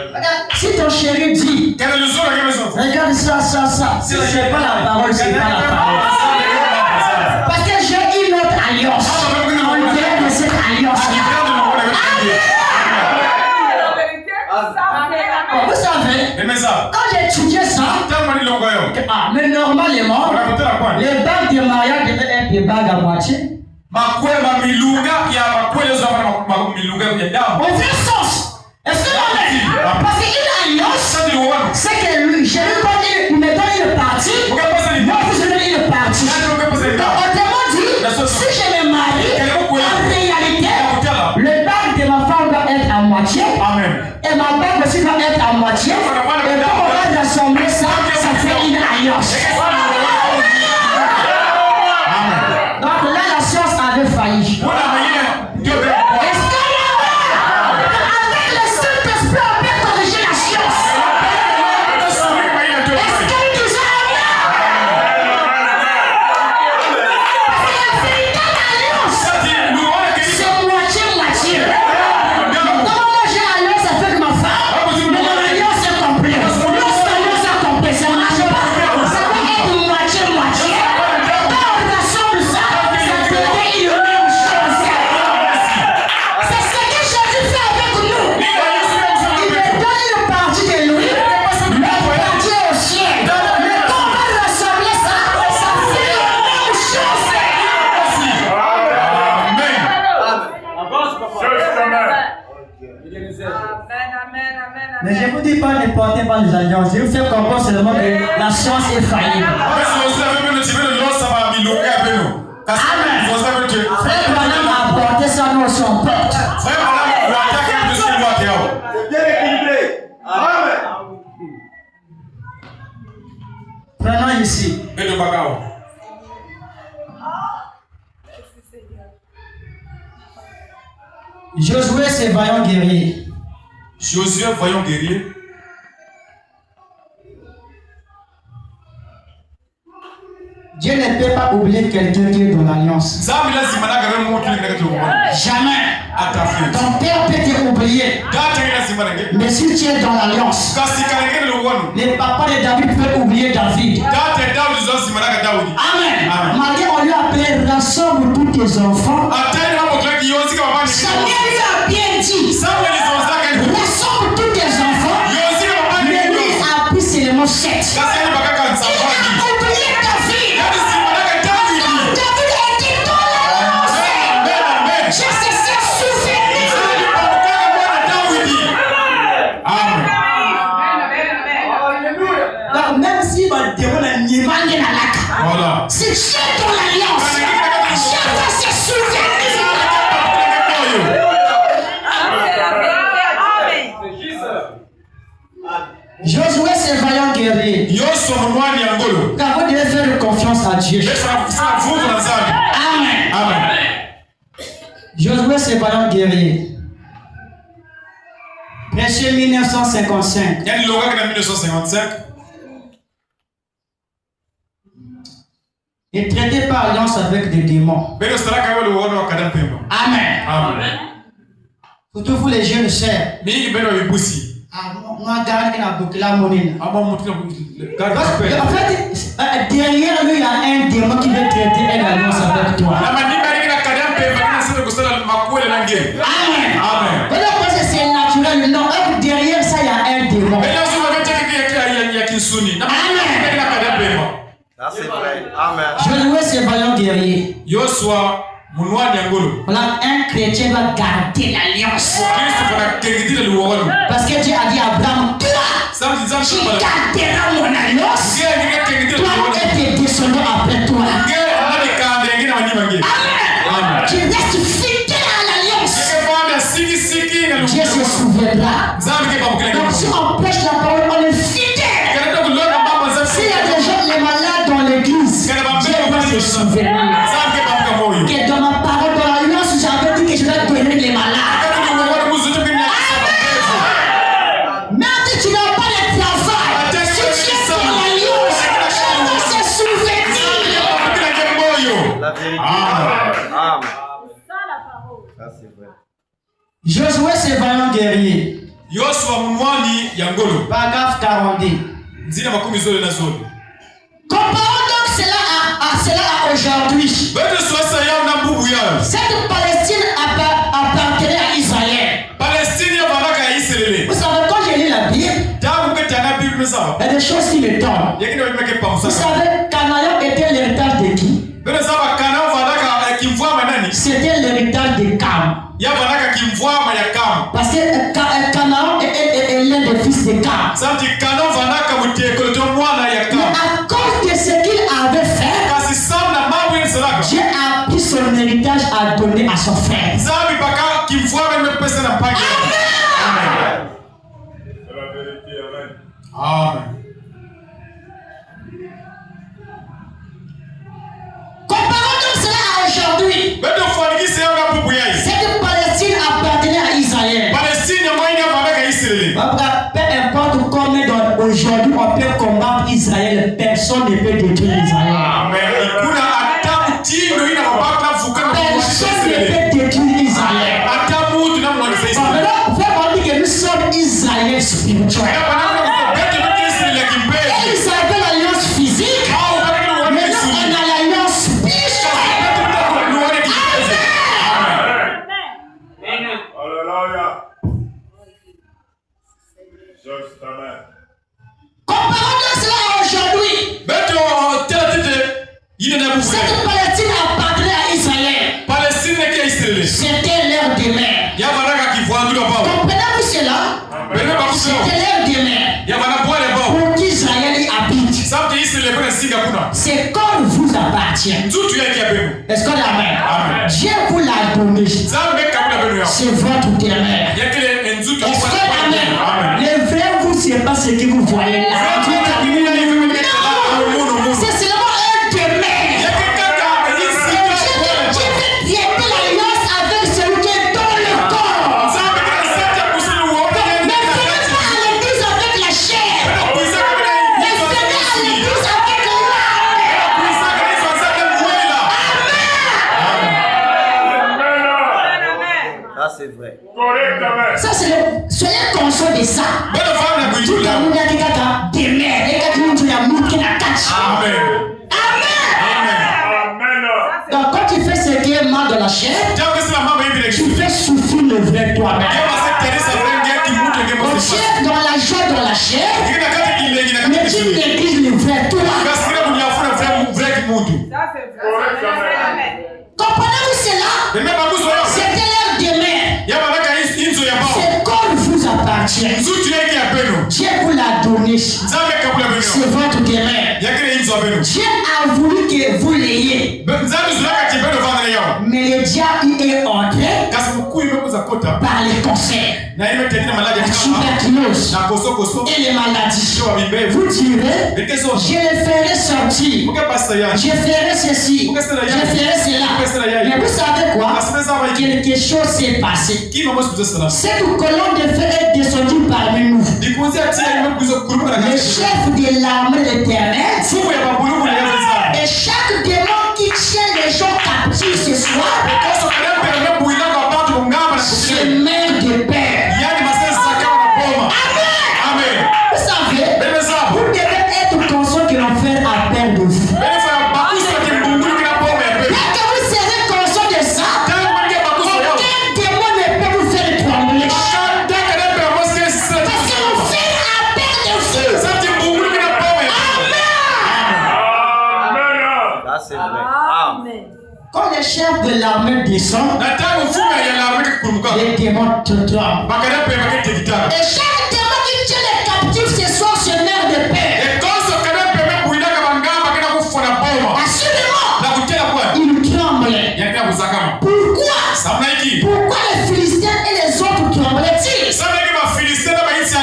amen? Si ton chéri dit, regarde ça. Si c'est pas la parole, c'est pas la parole. Parce que j'ai une autre alliance. On vient de cette alliance-là. Vous savez, quand j'étudiais ça, mais normalement, les bagues de mariage devaient être des bagues à moitié. Au vrai sens. Est-ce que parce qu'une alliance, c'est que lui, je lui donne il me donne une partie, moi je lui donne une partie. Autrement dit, si je me marie, en réalité, le bague de ma femme doit être à moitié. Et ma bague aussi doit être à moitié. Et quand on va rassembler ça, ça fait une alliance. Donc là, la science avait failli. Est-ce que avec le Saint-Esprit, on peut corriger la science? Est-ce que nous disons parce que la véritable alliance, c'est moitié-moitié. Comment moi j'ai alliance avec ma femme, mais l'alliance est complète. Lorsque l'alliance est complète, ça ne marche pas. Ça doit être moitié-moitié. Quand on rassemble ça, ça devient une même chose. C'est ce que Jésus fait avec nous. Il me donne une partie de lui, l'autre partie au ciel. Mais quand on va rassembler ça, ça fait une même chose. Mais je ne vous dis pas ne portez pas les alliances. Je vous fais comprendre seulement que la science est faillible. Amen. Frère Branham a apporté ça dans son porte. Prenons ici. Beto bakao. Josué, c'est vaillant guerrier. Josué, voyons guerrier. Dieu ne peut pas oublier quelqu'un qui est dans l'alliance. Jamais. Ton père peut te oublier. Mais si tu es dans l'alliance, les papas de David peuvent oublier David. Amen. Malgré on lui a appelé rassemble tous tes enfants. Samuel lui a bien dit rassemble tous tes enfants. Mais lui a pris seulement 7. Il a oublié David. David était dans l'alliance. Je sais se souvenir. Donc même si ma démon est nimangé dans la carte, Voilà. si tu es dans l'alliance, Dieu va se souvenir. Josué, c'est vaillant guerrier. Car vous devez faire confiance à Dieu. Amen. Josué, c'est vaillant guerrier. Prêché 1955. Il y a une loi en 1955. Et traité par alliance avec des démons. Amen. Surtout vous les jeunes sœurs. En fait, derrière lui, il y a un démon qui veut traiter une alliance avec toi. Amen. C'est naturel. Non, derrière ça, il y a un démon. Amen. C'est vrai. Amen. Josué, c'est vaillant guerrier. Voilà, un chrétien doit garder l'alliance. Parce que Dieu a dit à Abraham, toi, tu garderas mon alliance. Toi et tes descendants après toi. Amen. Tu restes fidèle à l'alliance. Dieu se souviendra. Donc si on prêche la parole, on est fidèle. S'il y a des gens, les malades dans l'église, Dieu va se souvenir. Que dans ma parole, dans l'alliance, j'avais dit que je vais donner les malades. Même si tu n'as pas de travail, si tu es dans l'alliance, Dieu va se souvenir. La vérité. Amen. Ça, c'est vrai. Josué, c'est vaillant guerrier. Paragraphe 42. Comparons donc cela à aujourd'hui. Cette Palestine appartenait à Israël. Vous savez, quand j'ai lu la Bible, il y a des choses qui me tombent. Vous savez, Canaan était l'héritage de qui? C'était l'héritage de Cam. Parce que Canaan est l'un des fils de Cam. Mais à cause de ce qu'il avait fait, Dieu a pris son héritage à donner à son frère. Amen. Comparons donc cela à aujourd'hui. Cette Palestine appartenait à Israël. Peu importe comment aujourd'hui on peut combattre Israël, personne ne peut détruire Israël. Personne ne peut détruire Israël. Vraiment dire que nous sommes Israël spirituel. Et ils avaient l'alliance physique, mais nous on a l'alliance spirituelle. Alléluia. Juste amen. Comparons donc cela à aujourd'hui. Cette Palestine appartenait à Israël. C'était l'heure de mer. Comprenez-vous cela? C'était l'heure de mer. Pour qu'Israël y habite. C'est comme vous appartient. Est-ce qu'on est amen? Dieu vous l'a donné. C'est votre demeure. Est-ce qu'on est amen? Le vrai vous, c'est pas ce que vous voyez là. c'est vrai. Correctement. Ça, c'est le. Soyez conscient de ça. Bwana fana Tout kuitula. le monde a dit que des mères, les gars qui ont dit la mouche qui n'a pas. Amen. Amen. Amen. Donc, quand tu fais ce qui est mal dans la chair, Jambo sila mama hivi tu rekishika. fais souffrir le vrai toi-même. Kama sekteresa vrenge kimuntu Donc, ngemosi. tu es dans la joie dans la chair, Kina kati kilengi na mais kati tu kishika. négliges le vrai toi. Kasikira kunyafuna vrenge kimuntu. Ça, c'est vrai. Amen. Comprenez-vous cela? Nime baguso yo. C'était l'heure des mères. Yaba naka inzo ya bao. Ce corps vous appartient. Nzutu yake ya peno. Dieu vous l'a donné. Nzambe kabula beno. C'est votre demeure. Yakire inzo beno. Dieu a voulu que vous l'ayez. Nzambe zulaka chibeno vana yao. Mais le diable y est entré Kasi mkuu imekuza kota. par les cancers, Na ime tena maladi la ya tuberculose na koso et les maladies. kwa bibevu. Vous direz, Bekeso. je les ferai sortir. Muke pasta ya. Je ferai ceci. Je ferai cela. Mais vous savez quoi? Asimeza wa iki. Quelque chose s'est passé. Ki mamo sibuze sana. Cette colonne de feu est descendue parmi nous. Dikuzi atia imekuza kuruka na Le kashi. chef de l'armée de l'Éternel Fumu ya babuluku na yaza. et chaque démon qui tient les gens captifs ce soir Koso kadembe ya buila kwa bantu ngamba na se kushia. mère de père. Yani masesa sakawa na boma. Amen. Vous savez, Bebe sabu. vous devez être conscient que l'enfer a peur de vous. Bebe fa bakuso ya kimbungulu kina boma ya bebe. Dès que vous serez conscient de ça, Tangu mwenge bakuso yao. aucun démon ne peut vous faire trembler. Shanda kadembe ya moske sisa. Parce que l'enfer a peur de vous. Sati mbungulu kina boma ya bebe. Amen. Là, c'est vrai. Amen. Quand le chef de l'armée descend, Na tangu fumu ya larme kurumuka. les démons te tremblent. Bakadembe bakete kitara. Et chaque démon qui tient les captifs ce soir se meurt de peur. Ekoso kadembe buila kwa ngamba kina kufuna boma. Assurément, Na kutela kwa. il tremble. Yakina kuzakama. Pourquoi? Samna hiki. Pourquoi les Philistins et les autres tremblaient-ils? Samna hiki Mafilistina baisi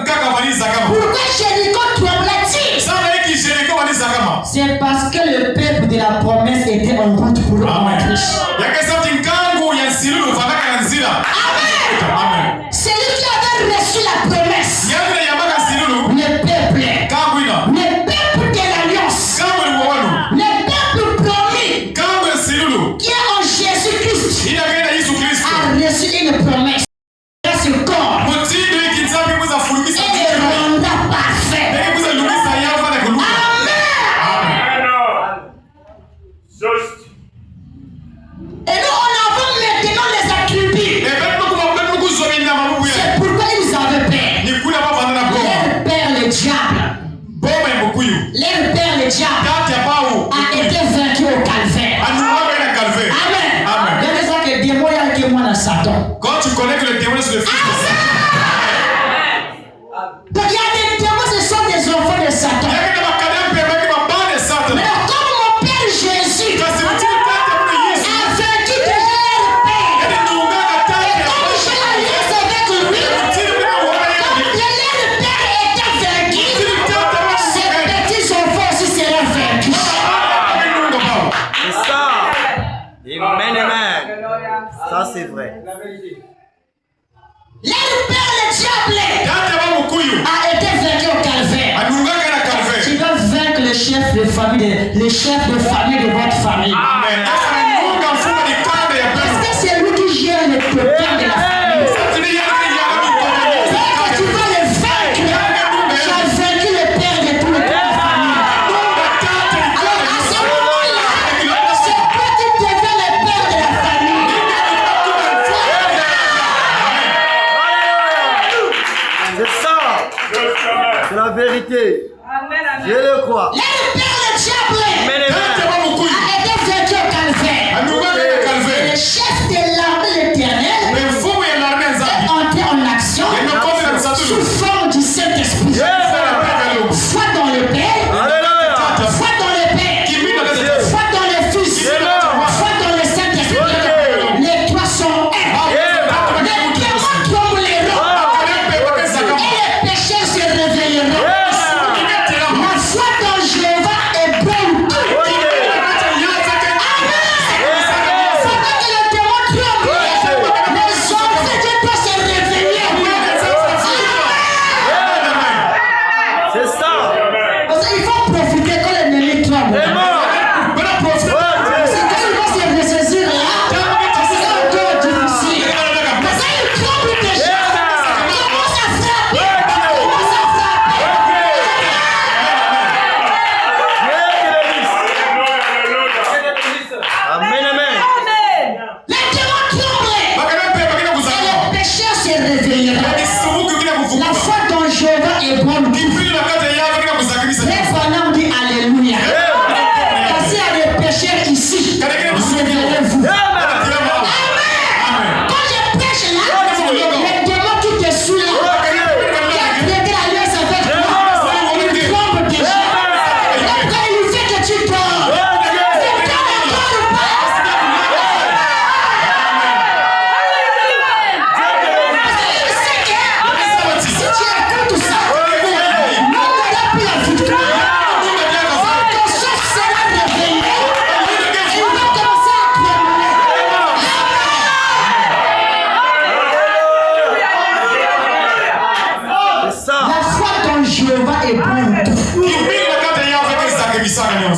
kaka valiza kama. Pourquoi Jéricho tremblait-il? Samna hiki Jericho valiza kama. C'est parce que le peuple de la promesse était en route pour entrer. Yakesa tinkangu ya silulu vanaka na nzira. Amen. C'est lui qui avait reçu la promesse. Yangre yamaka silulu. Le peuple. Kangu ina. Le peuple de l'alliance. Kangu ni wawanu. Le peuple promis Kangu ya silulu. qui est en Jésus-Christ Ina kenda Yesu Kristo. a reçu une promesse. Dans ce corps, Mutindo hiki nzambi kuza fulukisa et le mtindo. rendra parfait. Neke kuza lumisa yao vana kuluka. Amen. Amen. Juste. Et nous, on avons maintenant les attributs. Ebenu kuzwa bina mabubu ya. C'est pourquoi ils avaient peur. Ni kula baba na boma. Leur père, le diable, Boma ya mkuyu. leur père, le diable, Kati ya bau. a été vaincu au calvaire. Anuwaga ina calvaire. Amen. Amen. C'est ça que le démon a été moi dans Satan. Quand tu connais que le démon sur le fils de Satan. Donc il y a des démons, ce sont des enfants de Satan. Yakina makadembe yamaki mabane Satan. Mais comme mon père Jésus Kasi mtini tata mune Yesu. a vaincu déjà leur père, Yadi nungaka et tata ya comme je l'alliance avec lui, mtini mune waya comme yadi. leur père était vaincu, Mtini tata mune ces waya. petits enfants aussi seront vaincus. Yadi nunga bao. C'est ça. Amen, amen. Alléluia. Ça, c'est vrai. Leur père, le diable, Tata ba mkuyu. a été vaincu au calvaire. Anungaka na Tu calvaire. dois vaincre le chef de famille, le chef de famille de votre famille. Amen. Asa nunga mfunga ni kanda ya Parce pesa. que c'est lui qui gère le problème de la famille. Tini yadi ya mikono. Dès que tu vas le vaincre, tu as vaincu le père de tout le père de la famille. Alors à ce moment-là, c'est toi qui deviens le père de la famille. C'est ça. Juste. Amen. C'est la vérité. Amen, Je amen. le crois. Le père de diable Amen, Tata amen. ba mkuyu. a été vaincu au calvaire. Anungaka na Et le calvaire. chef de l'armée éternelle Mfumu ya larme est nzambi. entré en action sous forme du Saint-Esprit. Foi dans le Père, Alléluia. foi dans le Père, foi dans le Fils, foi dans le Saint-Esprit. Les trois sont un. Les démons trembleront et les pécheurs se réveilleront. La foi dans Jéhovah est bonne.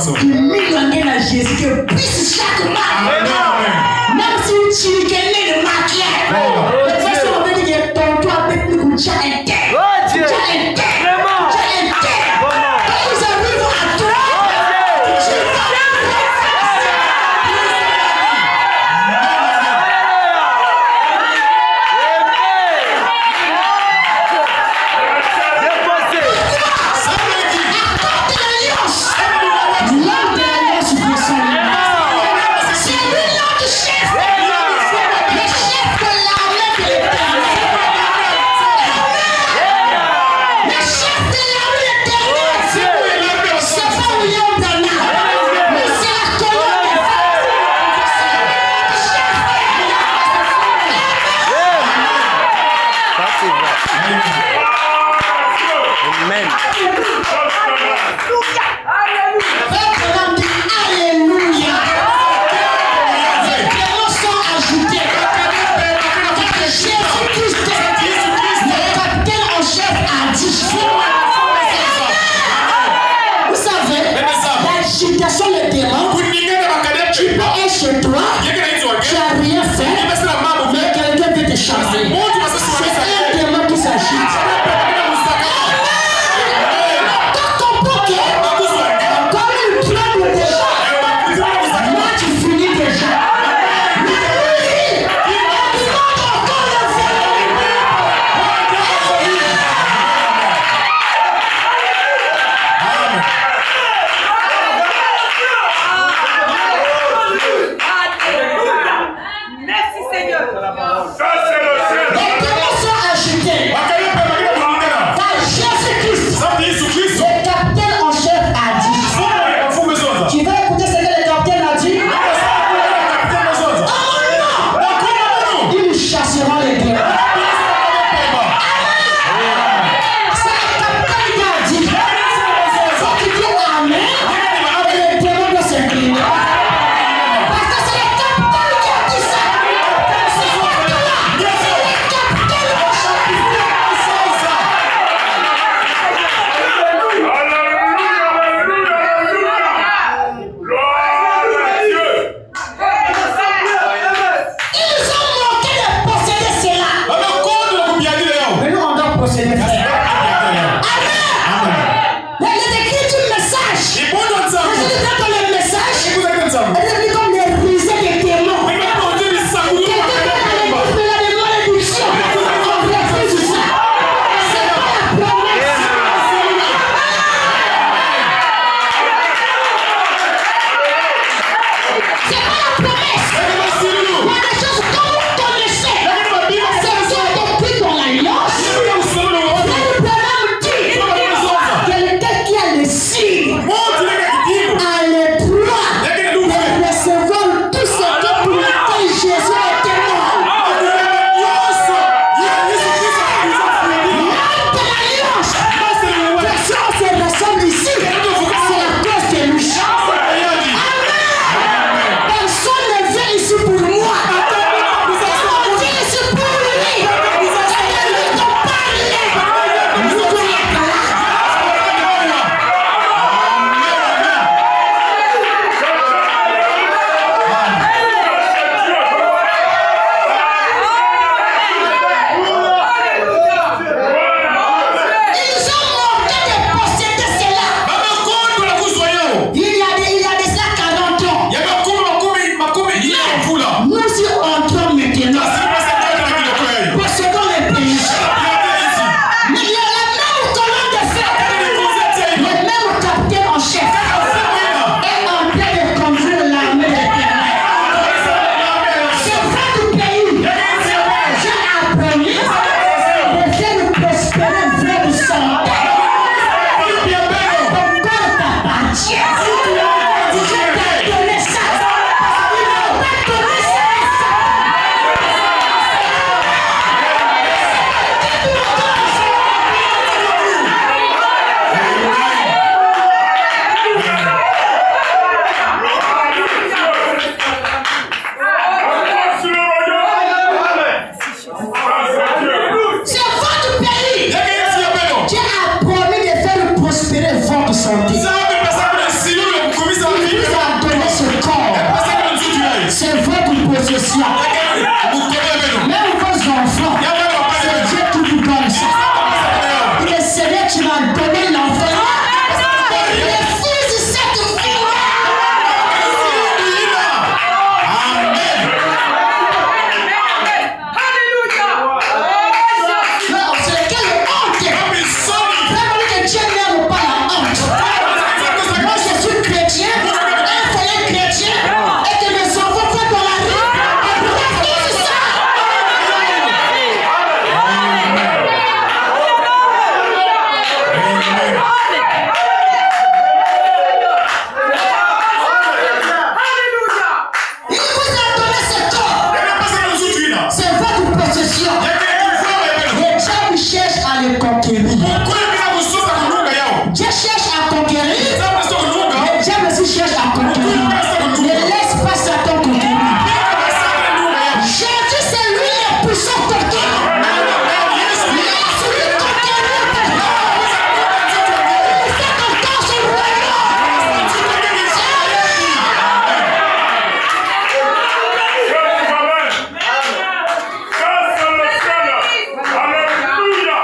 nyonso. Milonge na Jésus que puisse chaque mal. Même si tu es né de maquillage. Le verset on veut dire que ton toit avec nous tu as un terre. Tu as un terre. Tu as un terre. Quand ils arrivent à toi, tu vas ton conquérir. Dieu cherche à conquérir. Le diable aussi cherche à conquérir. Ne laisse pas Satan conquérir. Jésus, c'est lui le puissant conquérant. Laisse-lui conquérir tes rêves. Il fait encore son royaume. Ça, c'est le ciel. Alléluia.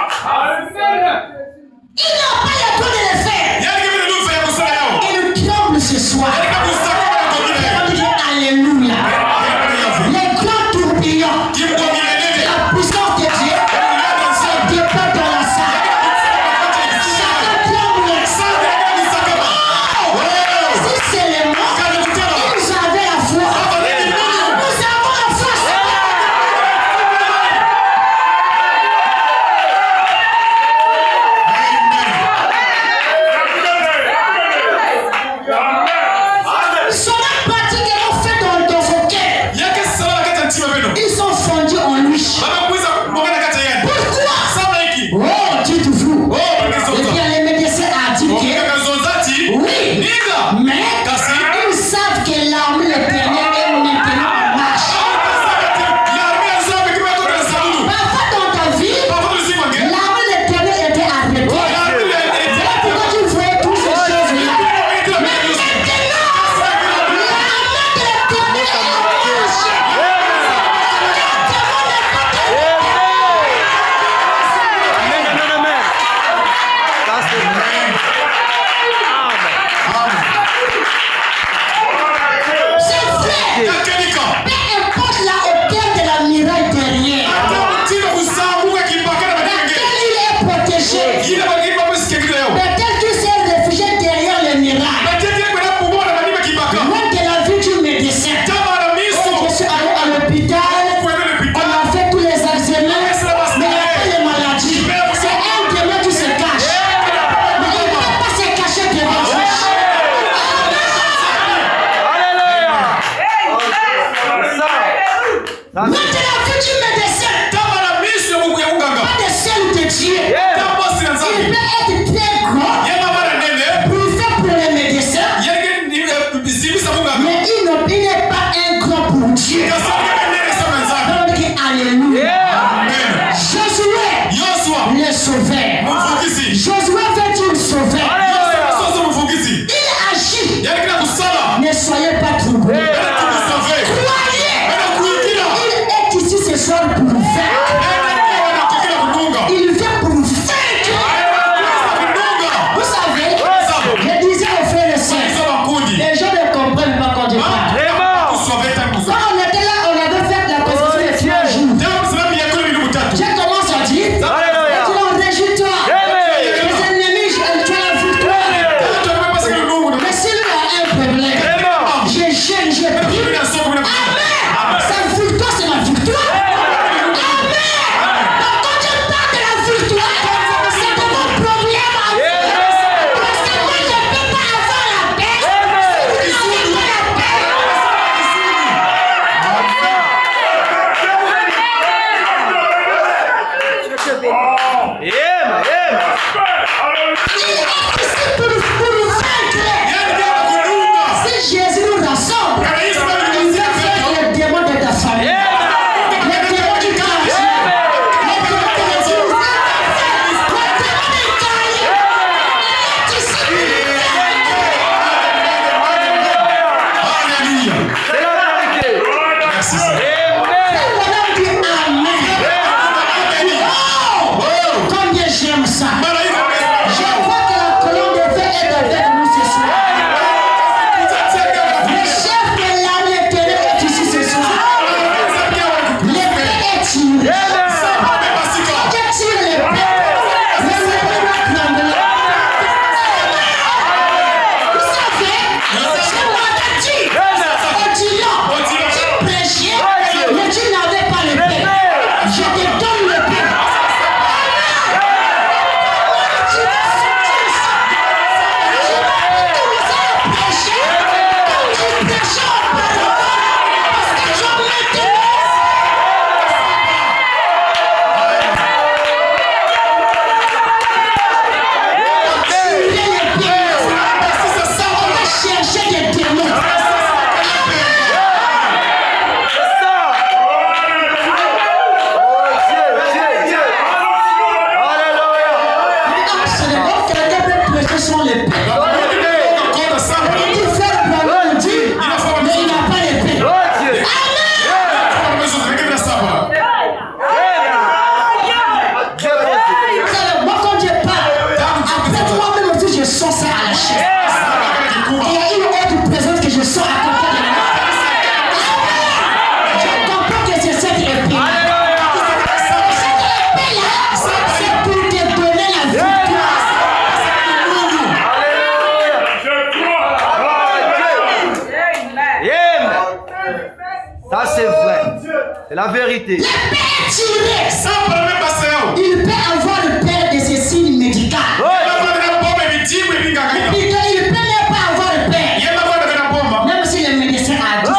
la vérité. Le père tiré, Samba na me baseo. il peut avoir le père de ses signes médicaux. Yema kwa na bomba bitimwe binga kaina. Il peut même pas avoir le père, Yema kwa na bomba. même si le médecin a dit.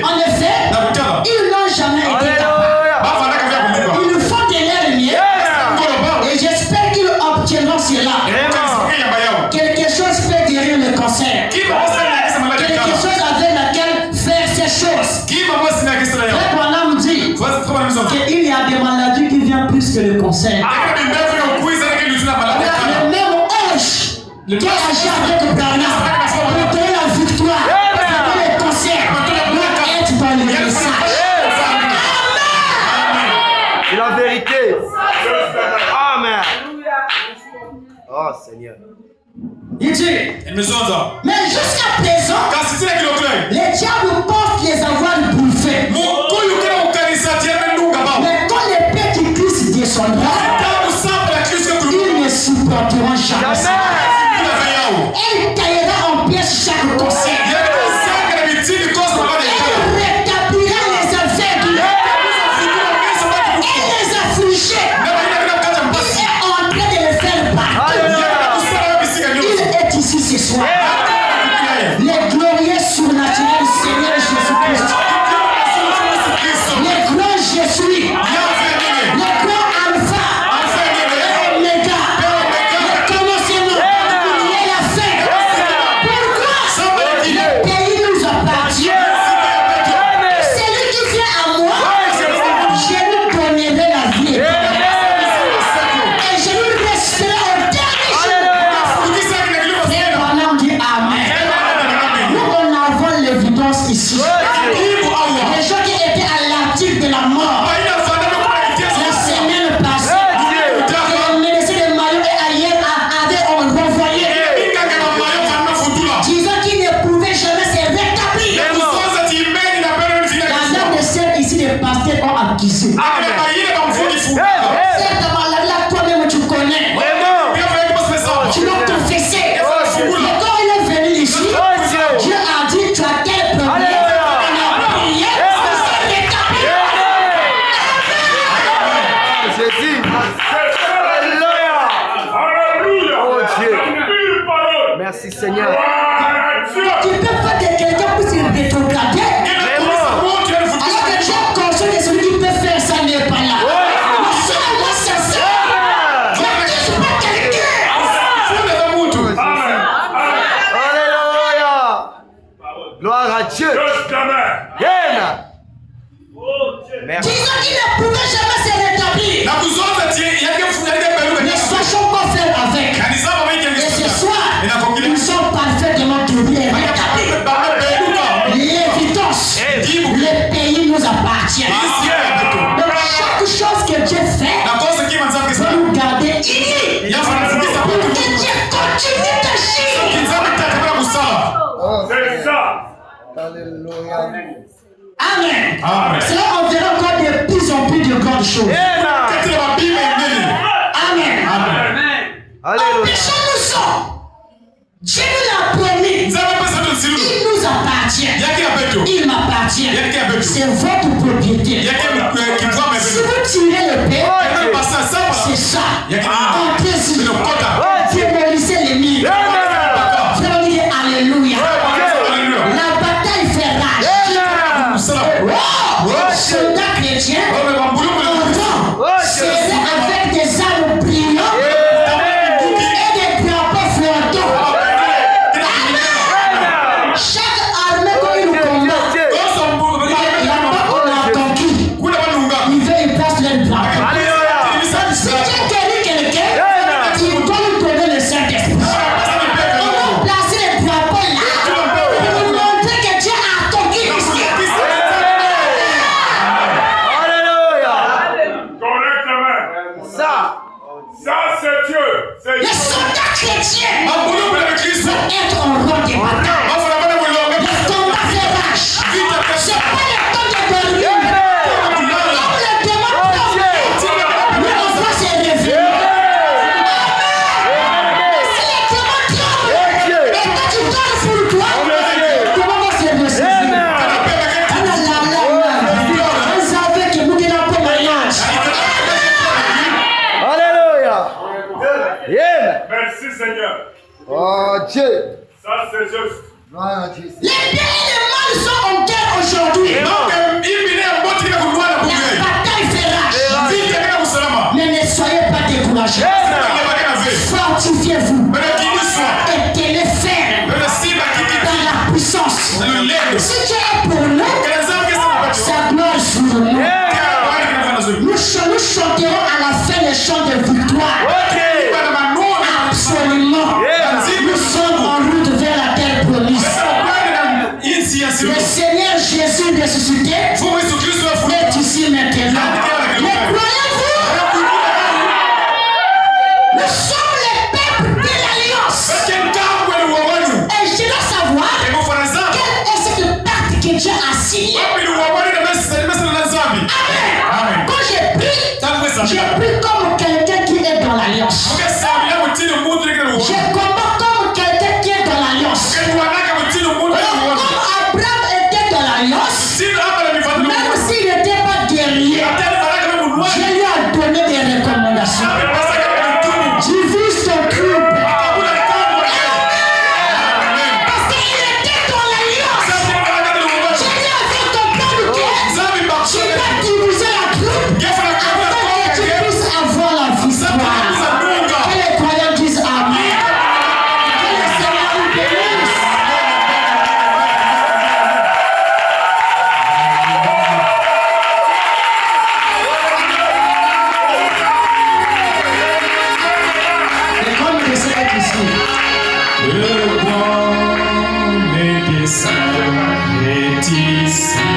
En effet, ils n'ont jamais été capables. Ils font de leur mieux et j'espère qu'ils obtiendront cela. Quelque chose peut guérir le cancer. Quelque chose avec laquelle faire ces choses. Frère Branham dit qu'il y a des maladies qui viennent plus que le cancer. Le même ange qui a agi avec Branham pour donner la victoire contre le cancer doit être dans le message. C'est la vérité. Amen. Oh Seigneur. Il dit, mais jusqu'à présent, les diables pensent les avoir bouffés. Mais quand l'épée du Christ descendra, ils ne supporteront jamais ça. Elle taillera en pièces chaque cancer. Elle rétablira les aveugles. Elle les affligés. Il est en train de les faire partir. Il est ici ce soir. Les glorieux surnaturels Seigneur Jésus-Christ. Les grands je suis. Les grands alpha. Oméga. Le commencement. Et la fin. Pourquoi? Le pays nous appartient. Celui qui vient à moi, je lui donnerai la vie. Et je lui resterai au dernier jour. Et Branham dit Amen. Nous on avons l'évidence ici. Les gens qui étaient à l'article de la mort la semaine passée, les médecins de Mayo et ailleurs avaient renvoyé, disant qu'ils ne pouvaient jamais se rétablir. La dame de celle ici, les pasteurs ont accusé. Cette maladie-là, toi-même tu connais. Tu l'as confessé. Mais quand il est venu ici, Dieu a dit tu as tel problème. On a prié, on s'est rétabli. Jésus. Alléluia. Oh Dieu. Pure parole. Merci Seigneur. Tu peux faire que quelqu'un puisse se rétrograder. Alors que tu es conscient que celui qui peut faire ça n'est pas là. Mais seulement c'est ça. Ne touche pas quelqu'un. Alléluia. Gloire à Dieu. Juste amen. Amen. Merci. Disant qu'il ne pouvait jamais se rétablir. Ne sachons quoi faire avec. Et ce soir, ils sont parfaitement guéris et rétablis. L'évidence, le pays nous appartient. Donc chaque chose que Dieu fait, faut nous garder unis. Pour que Dieu continue d'agir. C'est ça. Alléluia. Amen. Cela on verra encore de plus en plus de grandes choses. Amen. Alléluia. Empêchons-nous ça. Dieu nous l'a promis. Il nous appartient. Il m'appartient. C'est votre propriété. Si vous tirez le paix, c'est ça. Entrez-y. Démolissez les murs. Frère, on dit Alléluia. La bataille fait rage. Soldats chrétiens, c'est avec des armes brillantes et des drapeaux flottants. Chaque armée quand il combat, là-bas on a conquis. Il veut une place de leur drapeau. Si Dieu guérit quelqu'un, il doit lui donner le Saint-Esprit. On va placer les drapeaux là pour montrer que Dieu a conquis l'histoire. Ça, c'est Dieu. C'est Les Dieu. soldats chrétiens vont être en rang de bataille. Le combat fait rage. C'est pas le temps de dormir. Comme le démon tremble, mais on doit se réveiller. Si le démon tremble, et quand tu dors pour toi, le démon va se ressaisir. Oh Dieu. Ça, c'est juste. Gloire à Dieu. Les biens et les mal sont en guerre aujourd'hui. La bataille fait rage. Mais ne soyez pas découragés. Fortifiez-vous. Et tenez ferme dans la puissance. Si Dieu est pour nous, sa gloire sur nous. Nous chanterons à la fin les chants de victoire. Absolument. Nous sommes en route vers la terre promise. Le Seigneur Jésus ressuscité est ici maintenant. Mais croyez-vous, nous sommes les peuples de l'Alliance. Et je dois savoir quelle est cette pacte que Dieu a signée. Amen. Quand j'ai pris comme quelqu'un qui est dans l'Alliance. Je combat comme quelqu'un qui est dans l'Alliance. Comme Abraham était dans l'Alliance, même s'il n'était pas guerrier, Dieu lui a donné des recommandations. Divise ton troupe. Parce qu'il était dans l'Alliance. Dieu lui a fait comprendre que tu dois diviser la troupe afin que tu puisses avoir la victoire. Que les croyants disent Amen. Que le Seigneur nous bénisse. Et comme le Seigneur est ici, Le bon médecin est ici.